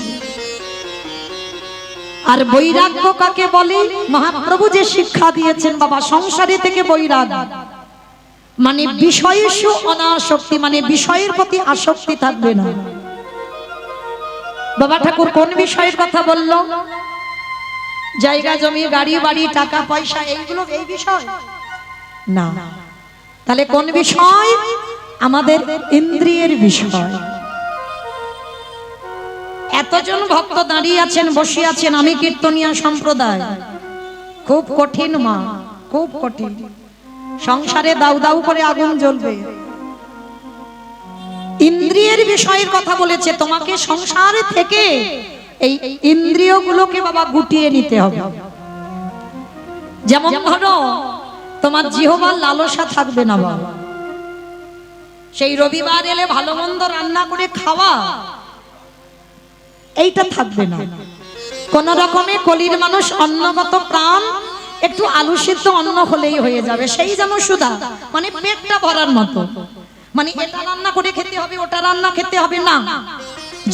S1: আর বৈরাগ্য কাকে বলে? মহাপ্রভু যে শিক্ষা দিয়েছেন বাবা, সংসারে থেকে বৈরাগ্য মানে বিষয়সু অনাসক্তি, মানে বিষয়ের প্রতি আসক্তি থাকবে না। বাবা ঠাকুর কোন বিষয়ের কথা বললো? জায়গা জমি গাড়ি বাড়ি টাকা পয়সা, এইগুলো এই বিষয় না। তাহলে কোন বিষয়? আমাদের ইন্দ্রিয়ের বিষয়। এতজন ভক্ত দাঁড়িয়ে আছেন, বসে আছেন, আমি কীর্তনিয়া সম্প্রদায়। খুব কঠিন মা, খুব কঠিন। সংসারে দাউ দাউ করে আগুন জ্বলবে। ইন্দ্রিয়ের বিষয়ের কথা বলেছে, তোমাকে সংসার থেকে এই ইন্দ্রিয়গুলোকে বাবা গুটিয়ে নিতে হবে। যেমন ধরো তোমার জিহ্বার লালসা থাকবে না বাবা, সেই রবিবার এলে ভালো মন্দ রান্না করে খাওয়া, এইটা থাকবে না। কোন রকমে কলির মানুষ অন্নগত প্রাণ, একটু আলু সিদ্ধ অন্ন হলেই হয়ে যাবে, সেই যেন সুধা, মানে পেটটা ভরার মতো। মানে এটা রান্না করে খেতে হবে, ওটা রান্না খেতে হবে না।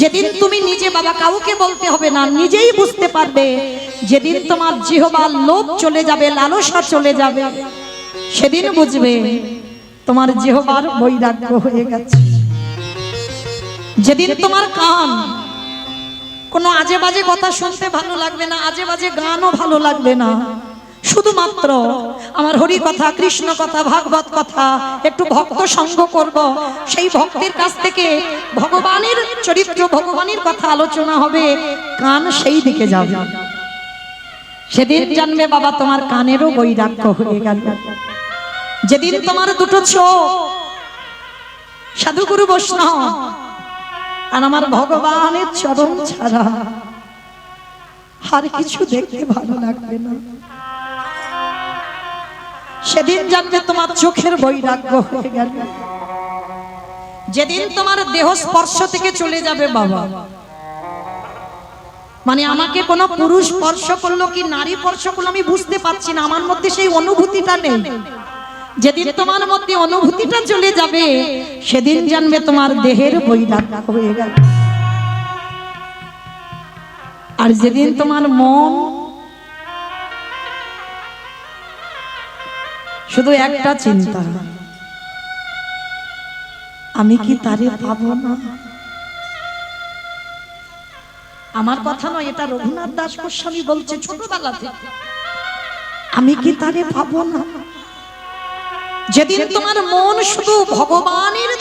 S1: যেদিন তুমি নিজে বাবা, কাউকে বলতে হবে না, নিজেই বুঝতে পারবে, যেদিন তোমার জিহ্বার লোভ চলে যাবে, লালসা চলে যাবে, সেদিন বুঝবে তোমার জিহ্বার বৈরাগ্য হয়ে গেছে। যেদিন তোমার কান কোনো আজে বাজে কথা শুনতে ভালো লাগবে না, আজে বাজে গানও ভালো লাগবে না, শুধুমাত্র আমার হরি কথা, কৃষ্ণ কথা, ভাগবত কথা একটু ভক্ত সঙ্গ করব, সেই ভক্তের কাছ থেকে ভগবানের চরিত্র, ভগবানের কথা আলোচনা হবে, কান সেই দিকে যাবে। সেদিন জানবে বাবা তোমার কানেরও বৈরাগ্য হয়ে গেল। যেদিন তোমার দুটো চোখ সাধুগুরু বৈষ্ণব আর আমার ভগবানের চরণ ছাড়া আর কিছু দেখতে ভালো লাগবে না, সেদিন জানবে তোমার চোখের বৈরাগ্য হয়ে গেল। যেদিন তোমার দেহ স্পর্শ থেকে চলে যাবে বাবা, মানে আমাকে কোনো পুরুষ স্পর্শ করলো কি নারী স্পর্শ করলো আমি বুঝতে পারছি না, আমার মধ্যে সেই অনুভূতিটা নেই। যেদিন তোমার মধ্যে অনুভূতিটা চলে যাবে সেদিন জানবে তোমার দেহের বৈরাগ্য হয়ে গেল। আর যেদিন তোমার মন শুধু একটা চিন্তা, আমি কি তারে পাবো না। আমার কথা নয়, এটা রঘুনাথ দাস গোস্বামী বলছে ছোটবেলা থেকে, আমি কি তারে পাবো না। যেদিন তোমার মন শুধু ভগবানের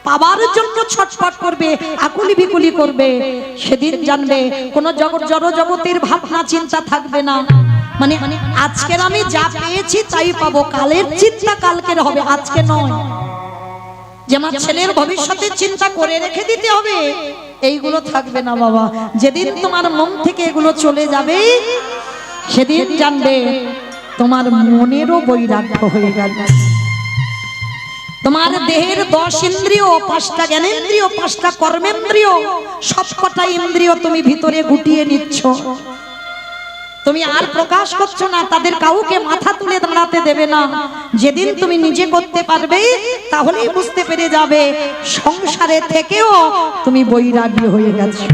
S1: পাবার জন্য ছটফট করবে, আকুলি বিকুলি করবে, সেদিন জানবে কোন জড় জগতের ভাবনা চিন্তা থাকবে না। মানে আজকের আমি যা পেয়েছি তাই পাবো, কালের চিন্তা কালকের হবে, আজকে নয়। যে আমার ছেলের ভবিষ্যতের চিন্তা করে রেখে দিতে হবে, এইগুলো থাকবে না বাবা। যেদিন তোমার মন থেকে এগুলো চলে যাবে সেদিন জানবে তোমার মনেরও বৈরাগ্য হয়ে গেল। তোমার দেহের 10 ইন্দ্রিয়, 5টা জ্ঞানেন্দ্রিয়, 5টা কর্মেন্দ্রিয়, সবকটা ইন্দ্রিয় তুমি ভিতরে গুটিয়ে নিচ্ছ, তুমি আর প্রকাশ করছো না, তাদের কাউকে মাথা তুলে দাঁড়াতে দেবে না। যেদিন তুমি নিজে করতে পারবে তাহলেই বুঝতে পেরে যাবে সংসারে থেকেও তুমি বৈরাগী হয়ে গেছো।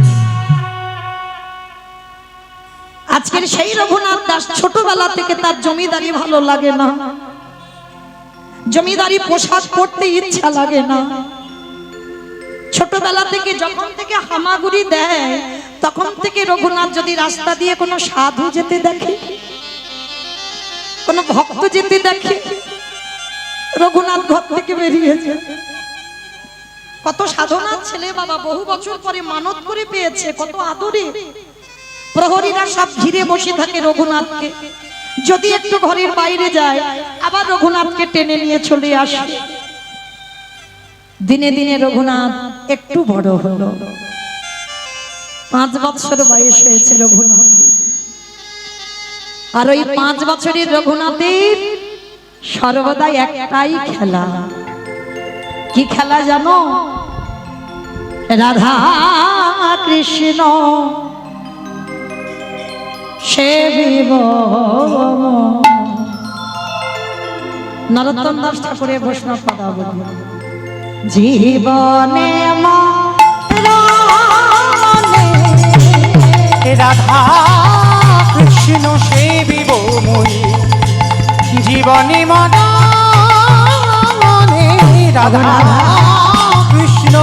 S1: আজকের সেই রঘুনাথ দাস ছোটবেলা থেকে তার জমিদারি ভালো লাগে না, জমিদারি পোশাক পরতে ইচ্ছা লাগে না। ছোটবেলা থেকে যখন থেকে হামাগুড়ি দেয় তখন থেকে রঘুনাথ যদি রাস্তা দিয়ে কোনো সাধু যেতে দেখে, কোনো ভক্ত যেতে দেখে, রঘুনাথ ঘর থেকে বেরিয়ে যায়। কত সাধনার ছেলে বাবা, বহু বছর পরে মানত করে পেয়েছে, কত আদরে প্রহরীরা সব ঘিরে বসে থাকে রঘুনাথকে। যদি একটু ঘরের বাইরে যায় আবার রঘুনাথকে টেনে নিয়ে চলে আসে। দিনে দিনে রঘুনাথ একটু বড় হলো, 5 বছর বয়স হয়েছে রঘুনাথ। আর ওই 5 বছরের রঘুনাথের সর্বদা একটাই খেলা, কি খেলা জানো? রাধা কৃষ্ণ সেবিব। নরোত্তম দাস ঠাকুরের বৈষ্ণব পাদা বলি, জীবনে
S2: রাধা কৃষ্ণ সেবিব মই, জীবনে মনে রাধা কৃষ্ণ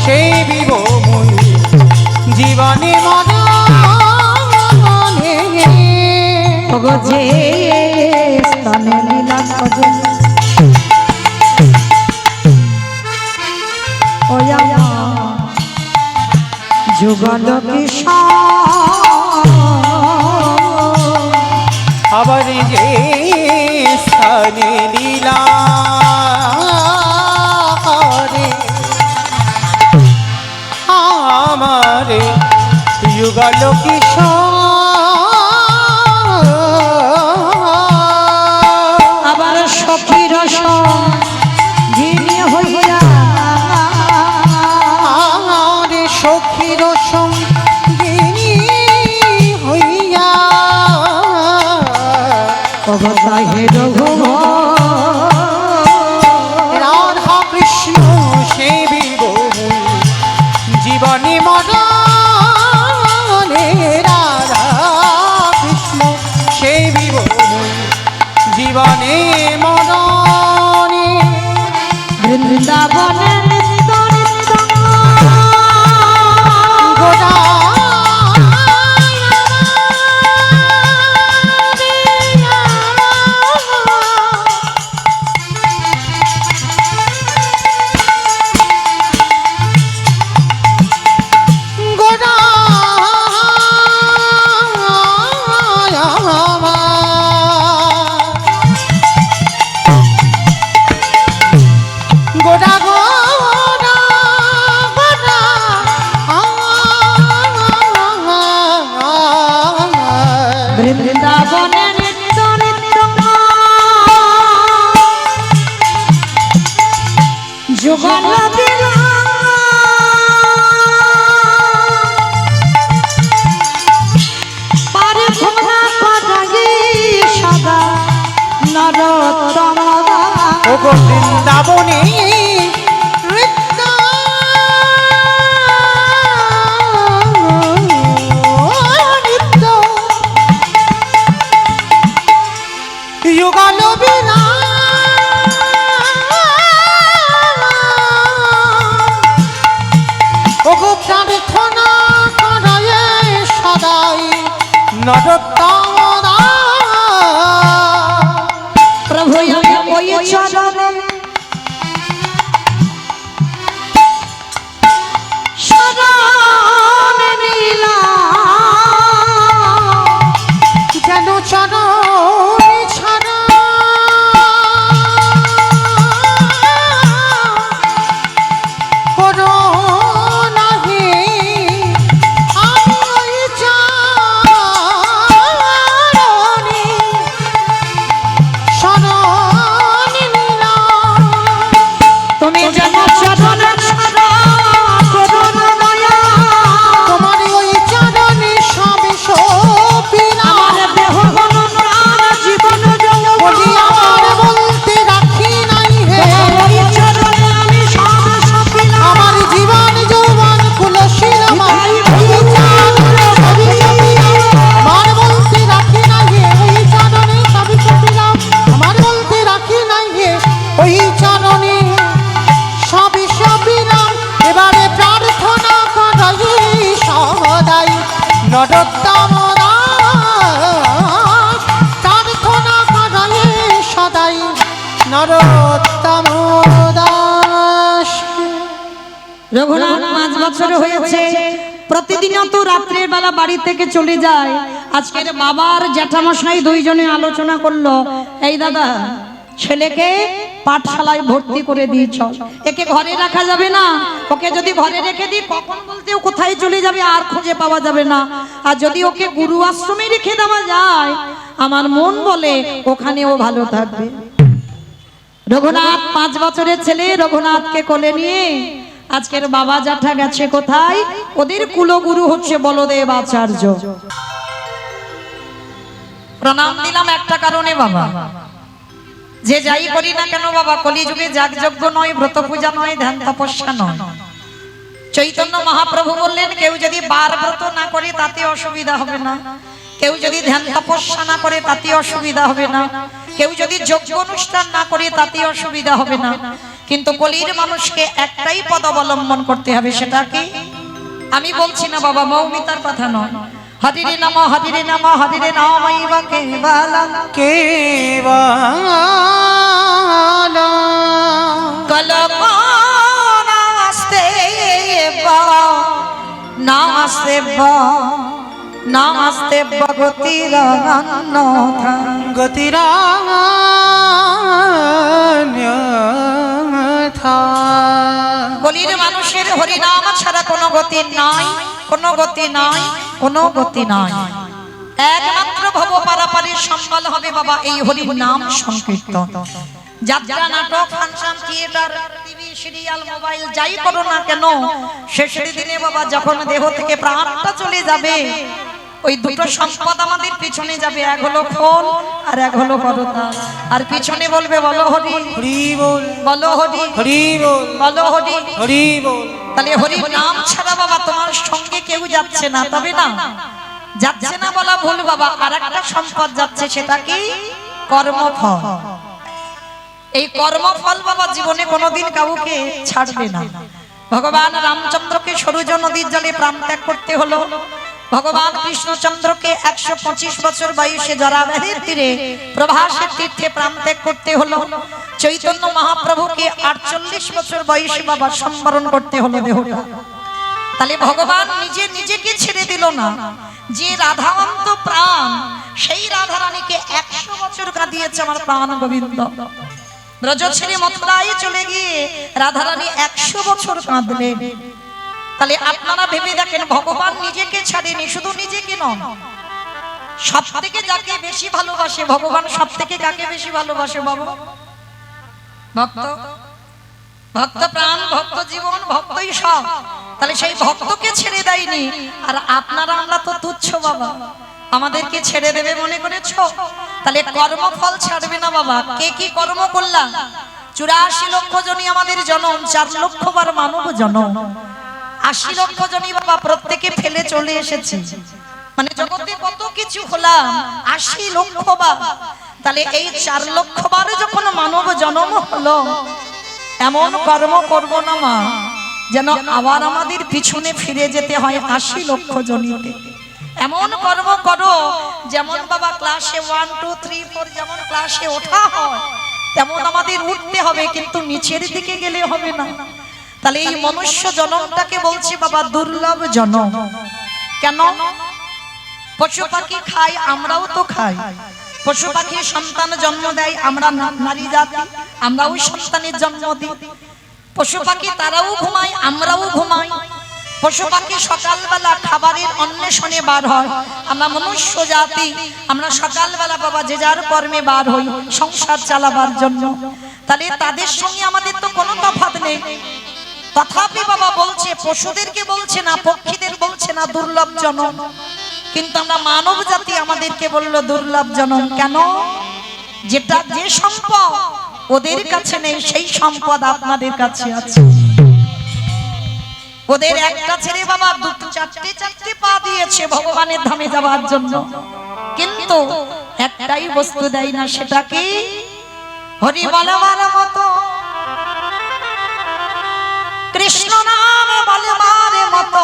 S2: সেবিব মই, জীবনে মনে
S1: যে স্থানে লীলা খোঁজে ও যুগল কিশোর,
S2: আবার যে স্থানে লীলা করে আমারে যুগল কিশোর,
S1: আবার সখীর সঙ্গিনী হইয়া,
S2: আরে সখীর সঙ্গিনী হইয়া,
S1: অবতাহে
S2: রাধা কৃষ্ণ সেবিব জীবনে মনে, রাধা কৃষ্ণ সেবিব জীবনে মনে,
S1: বৃন্দাবনে নিত্য নিত্য
S2: গোড়ায় নরোত্তম দাস।
S1: প্রভু আমি ওই চরণে শরণ নিলাম,
S2: যেন চরণ ছাড়া করো নাহি আমি ওই চরণে শরণ নিলাম।
S1: তুমি যেন চরণ ছাড়া করুণ দয়া,
S2: তোমার ওই চরণে সবে সপিলাম।
S1: আমার দেহ মন প্রাণ জীবন
S2: বলি আমার বলতে রাখি নাই হে,
S1: ওই চরণে আমি সব সপিলাম।
S2: আমার জীবন যৌবন কুলশীল আমার ওই চরণে সবই সপিলাম। আমার বলতে রাখি নাই হে, ওই চরণে সবই সপিলাম। আমার বলতে রাখি নাই হে, ওই চরণে সবই সপিলাম। এবারে প্রার্থনা করাই সদাই নরোত্তম দাস, প্রার্থনা করাই সদাই নরোত্তম দাস।
S1: রঘুনাথ 5 বছর হয়েছে, প্রতিদিনও তো রাত্রের বেলা বাড়ি থেকে চলে যায়। আজকের বাবার জ্যাঠামশাই দুইজনে আলোচনা করলো, এই দাদা ছেলেকে পাঠশালায় ভর্তি করে দিয়েছ, একে ঘরে রাখা যাবে না। ওকে যদি ঘরে রেখে দিই কখন বলতে ও কোথায় চলে যাবে আর খুঁজে পাওয়া যাবে না। আর যদি ওকে গুরু আশ্রমে রেখে দেওয়া যায়, আমার মন বলে ওখানে ও ভালো থাকবে। রঘুনাথ 5 বছরের ছেলে রঘুনাথকে কোলে নিয়ে আজকের বাবা জ্যাঠা গেছে কোথায়? ওদের কুলগুরু হচ্ছে বলদেব আচার্য। প্রণাম দিলাম একটা কারণে বাবা, যে যাই করি না কেন বাবা, কলিযুগে যাগযজ্ঞ নয়, ব্রত পূজা নয়, ধ্যান তপস্যা নয়। চৈতন্য মহাপ্রভু বললেন কেউ যদি বার ব্রত না করে তাতে অসুবিধা হবে না, কেউ যদি ধ্যান তপস্যা না করে তাতে অসুবিধা হবে না, কেউ যদি যজ্ঞ অনুষ্ঠান না করে তাতে অসুবিধা হবে না। কিন্তু কলির মানুষকে একটাই পদ অবলম্বন করতে হবে, সেটা কি? আমি বলছি না বাবা, মৌমিতার কথা নয়। হরিরে নম হরিরে নম হরিরে নামাইবা কেবলম
S2: কেবল
S1: কলকাস্তে নাস্তে নাস্তে ভগতির
S2: গতিরান্যথা।
S1: কলির মানুষের হরিনাম ছাড়া কোনো গতি নাই, কোনো গতি নাই, কোনো গতি নাই। একমাত্র ভব পারাপারের সম্বল হবে বাবা এই হরির নাম সংকীর্তন। যাত্রা, নাটক, function, theatre, TV, serial, mobile যাই করো না কেন, শেষের দিনে বাবা যখন দেহ থেকে প্রাণটা চলে যাবে, ওই দুটো সম্পদ আমাদের পিছনে যাবে, এক হলো খোল আর এক হলো করতাল। আর পিছনে বলবে বলো হরি
S2: হরি বল,
S1: বলো হরি
S2: হরি বল,
S1: বলো হরি।
S2: হরি বল।
S1: তাহলে হরি নাম ছাড়া বাবা তোমার সঙ্গে কেউ যাচ্ছে না, তবে না যাচ্ছে না বলা ভুল বাবা, আর একটা সম্পদ যাচ্ছে, সেটা কি? কর্মফল। এই কর্মফল বাবা জীবনে কোনোদিন কাউকে ছাড়বে না। ভগবান রামচন্দ্রকে সরুজ নদীর জলে প্রাণ ত্যাগ করতে হলো, ভগবান কৃষ্ণচন্দ্রকে 125 বছর বয়সে জরাবাহের তীরে প্রভাসের তীর্থে প্রাণ ত্যাগ করতে হলো, চৈতন্য মহাপ্রভুকে 48 বছর বয়সে বাবা সম্বরণ করতে হলো দেহটা। তাহলে ভগবান নিজেকে ছেড়ে দিল না, যে রাধাবন্ত প্রাণ, সেই রাধা রানীকে 100 বছর কাঁদিয়েছে আমার প্রাণ গোবিন্দ। ব্রজ ছেড়ে মথুরায় চলে গিয়ে রাধা রানী 100 বছর কাঁদলেন। তাহলে আপনারা ভেবে দেখেন, ভগবান নিজেকে ছাড়েনি, শুধু নিজেকে নয়, সব থেকে যাকে বেশি ভালোবাসে ভগবান, সব থেকে কাকে বেশি ভালোবাসে বাবা? ভক্ত। ভক্ত প্রাণ, ভক্ত জীবন, ভক্তই সব। তাহলে সেই ভক্তকে ছেড়ে দেয়নি। আর আপনারা আমরা তো তুচ্ছ বাবা, আমাদেরকে ছেড়ে দেবে মনে করেছো? তাহলে কর্মফল ছাড়বে না বাবা। কে কি কর্ম করলাম? 84 লক্ষ জনই আমাদের জনম, 4 লক্ষ বার মানব জনম, 80 লক্ষ জনই বাবা প্রত্যেকে ফেলে চলে এসেছে। মানে জগতে কত কিছু হলাম, 80 লক্ষ বার। তাহলে এই 4 লক্ষ বার যখন মানব জন্ম হলো, এমন কর্ম করব না মা যেন আবার আমাদের পিছনে ফিরে যেতে হয় 80 লক্ষ জনিতে। এমন কর্ম করো যেমন বাবা ক্লাসে 1 2 3 4 যেমন ক্লাসে ওঠা হয় তেমন আমাদের উঠতে হবে, কিন্তু নিচের দিকে গেলে হবে না। তাহলে এই মনুষ্য জন্মটাকে বলছি বাবা দুর্লভ জন্ম। কেন? পশু পাখি খাই, আমরাও তো খাই। পশু পাখি সন্তান জন্ম দেয়, আমরা নারী জাতি আমরাও সন্তানের জন্ম দিই। পশু পাখি তারাও ঘুমায়, আমরাও ঘুমাই। পশু পাখি সকালবেলা খাবারের অন্বেষণে বার হয়, আমরা মনুষ্য জাতি আমরা সকালবেলা বাবা যে যার কর্মে বার হই সংসার চালাবার জন্য। তাহলে তাদের সঙ্গে আমাদের তো কোনো তফাৎ নেই। তথাপি বাবা বলছে, পশুদেরকে বলছে না, পক্ষীদের বলছে না দুর্লভ জনম, কিন্তু আমরা মানব জাতি আমাদেরকে বললো দুর্লভ জনম। কেন? যেটা যে সম্পদ ওদের কাছে নেই সেই সম্পদ আপনাদের কাছে আছে। ওদের একটা ছেড়ে বাবা দুটো চারটে পা দিয়েছে ভগবানের ধামে যাওয়ার জন্য, কিন্তু একটাই বস্তু দেয় না, সেটা কি? হরি বলবার মতো, কৃষ্ণ নাম বলবার মতো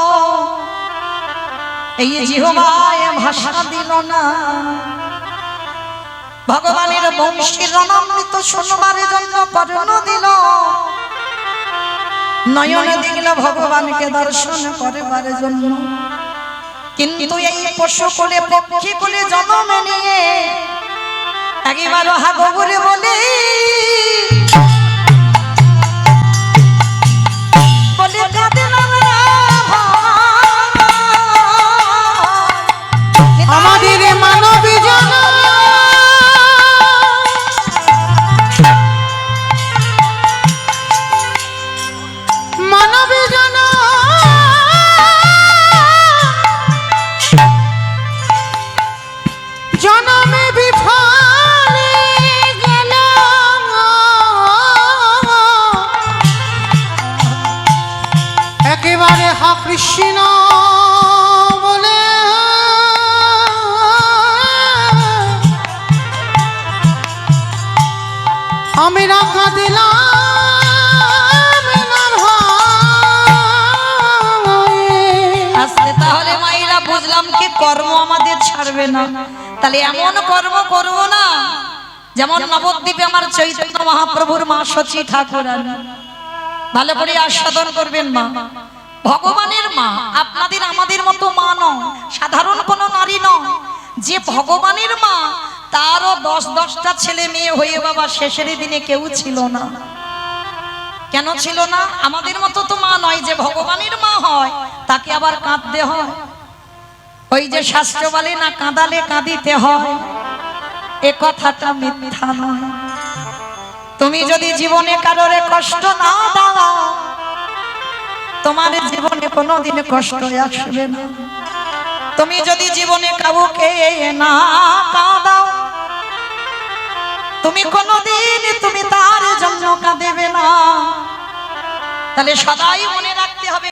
S1: এই জিহ্বায় ভাষা দিল না। ভগবানের বংশীর রণামৃত শুনবার জন্য কর্ণ দিল, নয়নে দেখল ভগবানকে দর্শন করবার জন্য। কিন্তু এই পশু কোলে পক্ষী কোলে জন্ম নিয়ে একবার হাগো বলে বলে
S2: আমাদের মানবী জনম মানবী জনম জনমে বিফলে গেল, একেবারে হা কৃষ্ণ বলে আমি রাখা দিলাম না ভাই।
S1: আজকে তাহলে মাইরা বুঝলাম কি কর্ম আমাদের ছাড়বে না। তাহলে এমন কর্ম করব না যেমন নবদ্বীপে আমার চৈতন্য মহাপ্রভুর মা সচী ঠাকুরানী, ভালো করে আস্বাদন করবেন। মা ভগবানের মা, আপনাদের আমাদের মতো মা নয়, সাধারণ কোনো নারী নয়। যে ভগবানের মা তারও 10-10টা ছেলে মেয়ে হয়ে বাবা শেষের দিনে কেউ ছিল না। কেন ছিল না? আমাদের মতো তো মা নয়। যে ভগবানের মা হয় তাকে আবার কাঁদতে হয়। ওই যে শাস্ত্র বলে না, কাঁদালে কাঁদিতে হয়, এ কথাটা মিথ্যা নয়। তুমি যদি জীবনে কারোরে কষ্ট না দাও, তোমার জীবনে কোনোদিন কষ্ট আসবে না। তুমি যদি জীবনে কাউকে না কাঁদাও, তুমি কোনোদিন তুমি তার জন্য কাঁদেবে না। তাহলে সদাই মনে রাখতে হবে,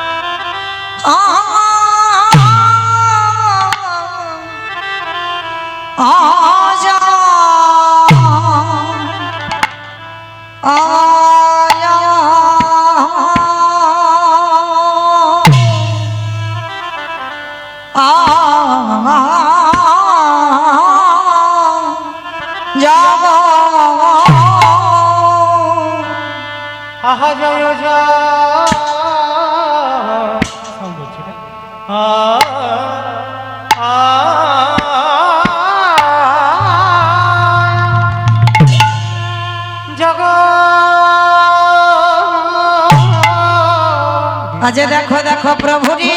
S1: আজা আয়া যাব
S2: আহা জয় জয়
S1: আজ দেখো দেখো প্রভুরি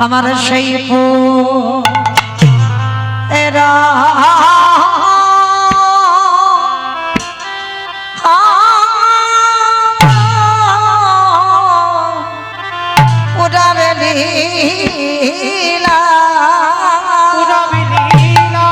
S1: আমার সেই এরা উড়াবে লীলা
S2: উড়াবে লীলা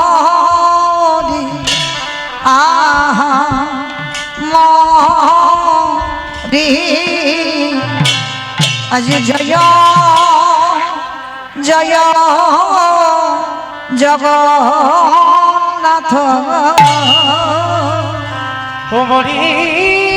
S1: হরি আহা মরি আজ জয় জয় জগন্নাথ
S2: ও মরি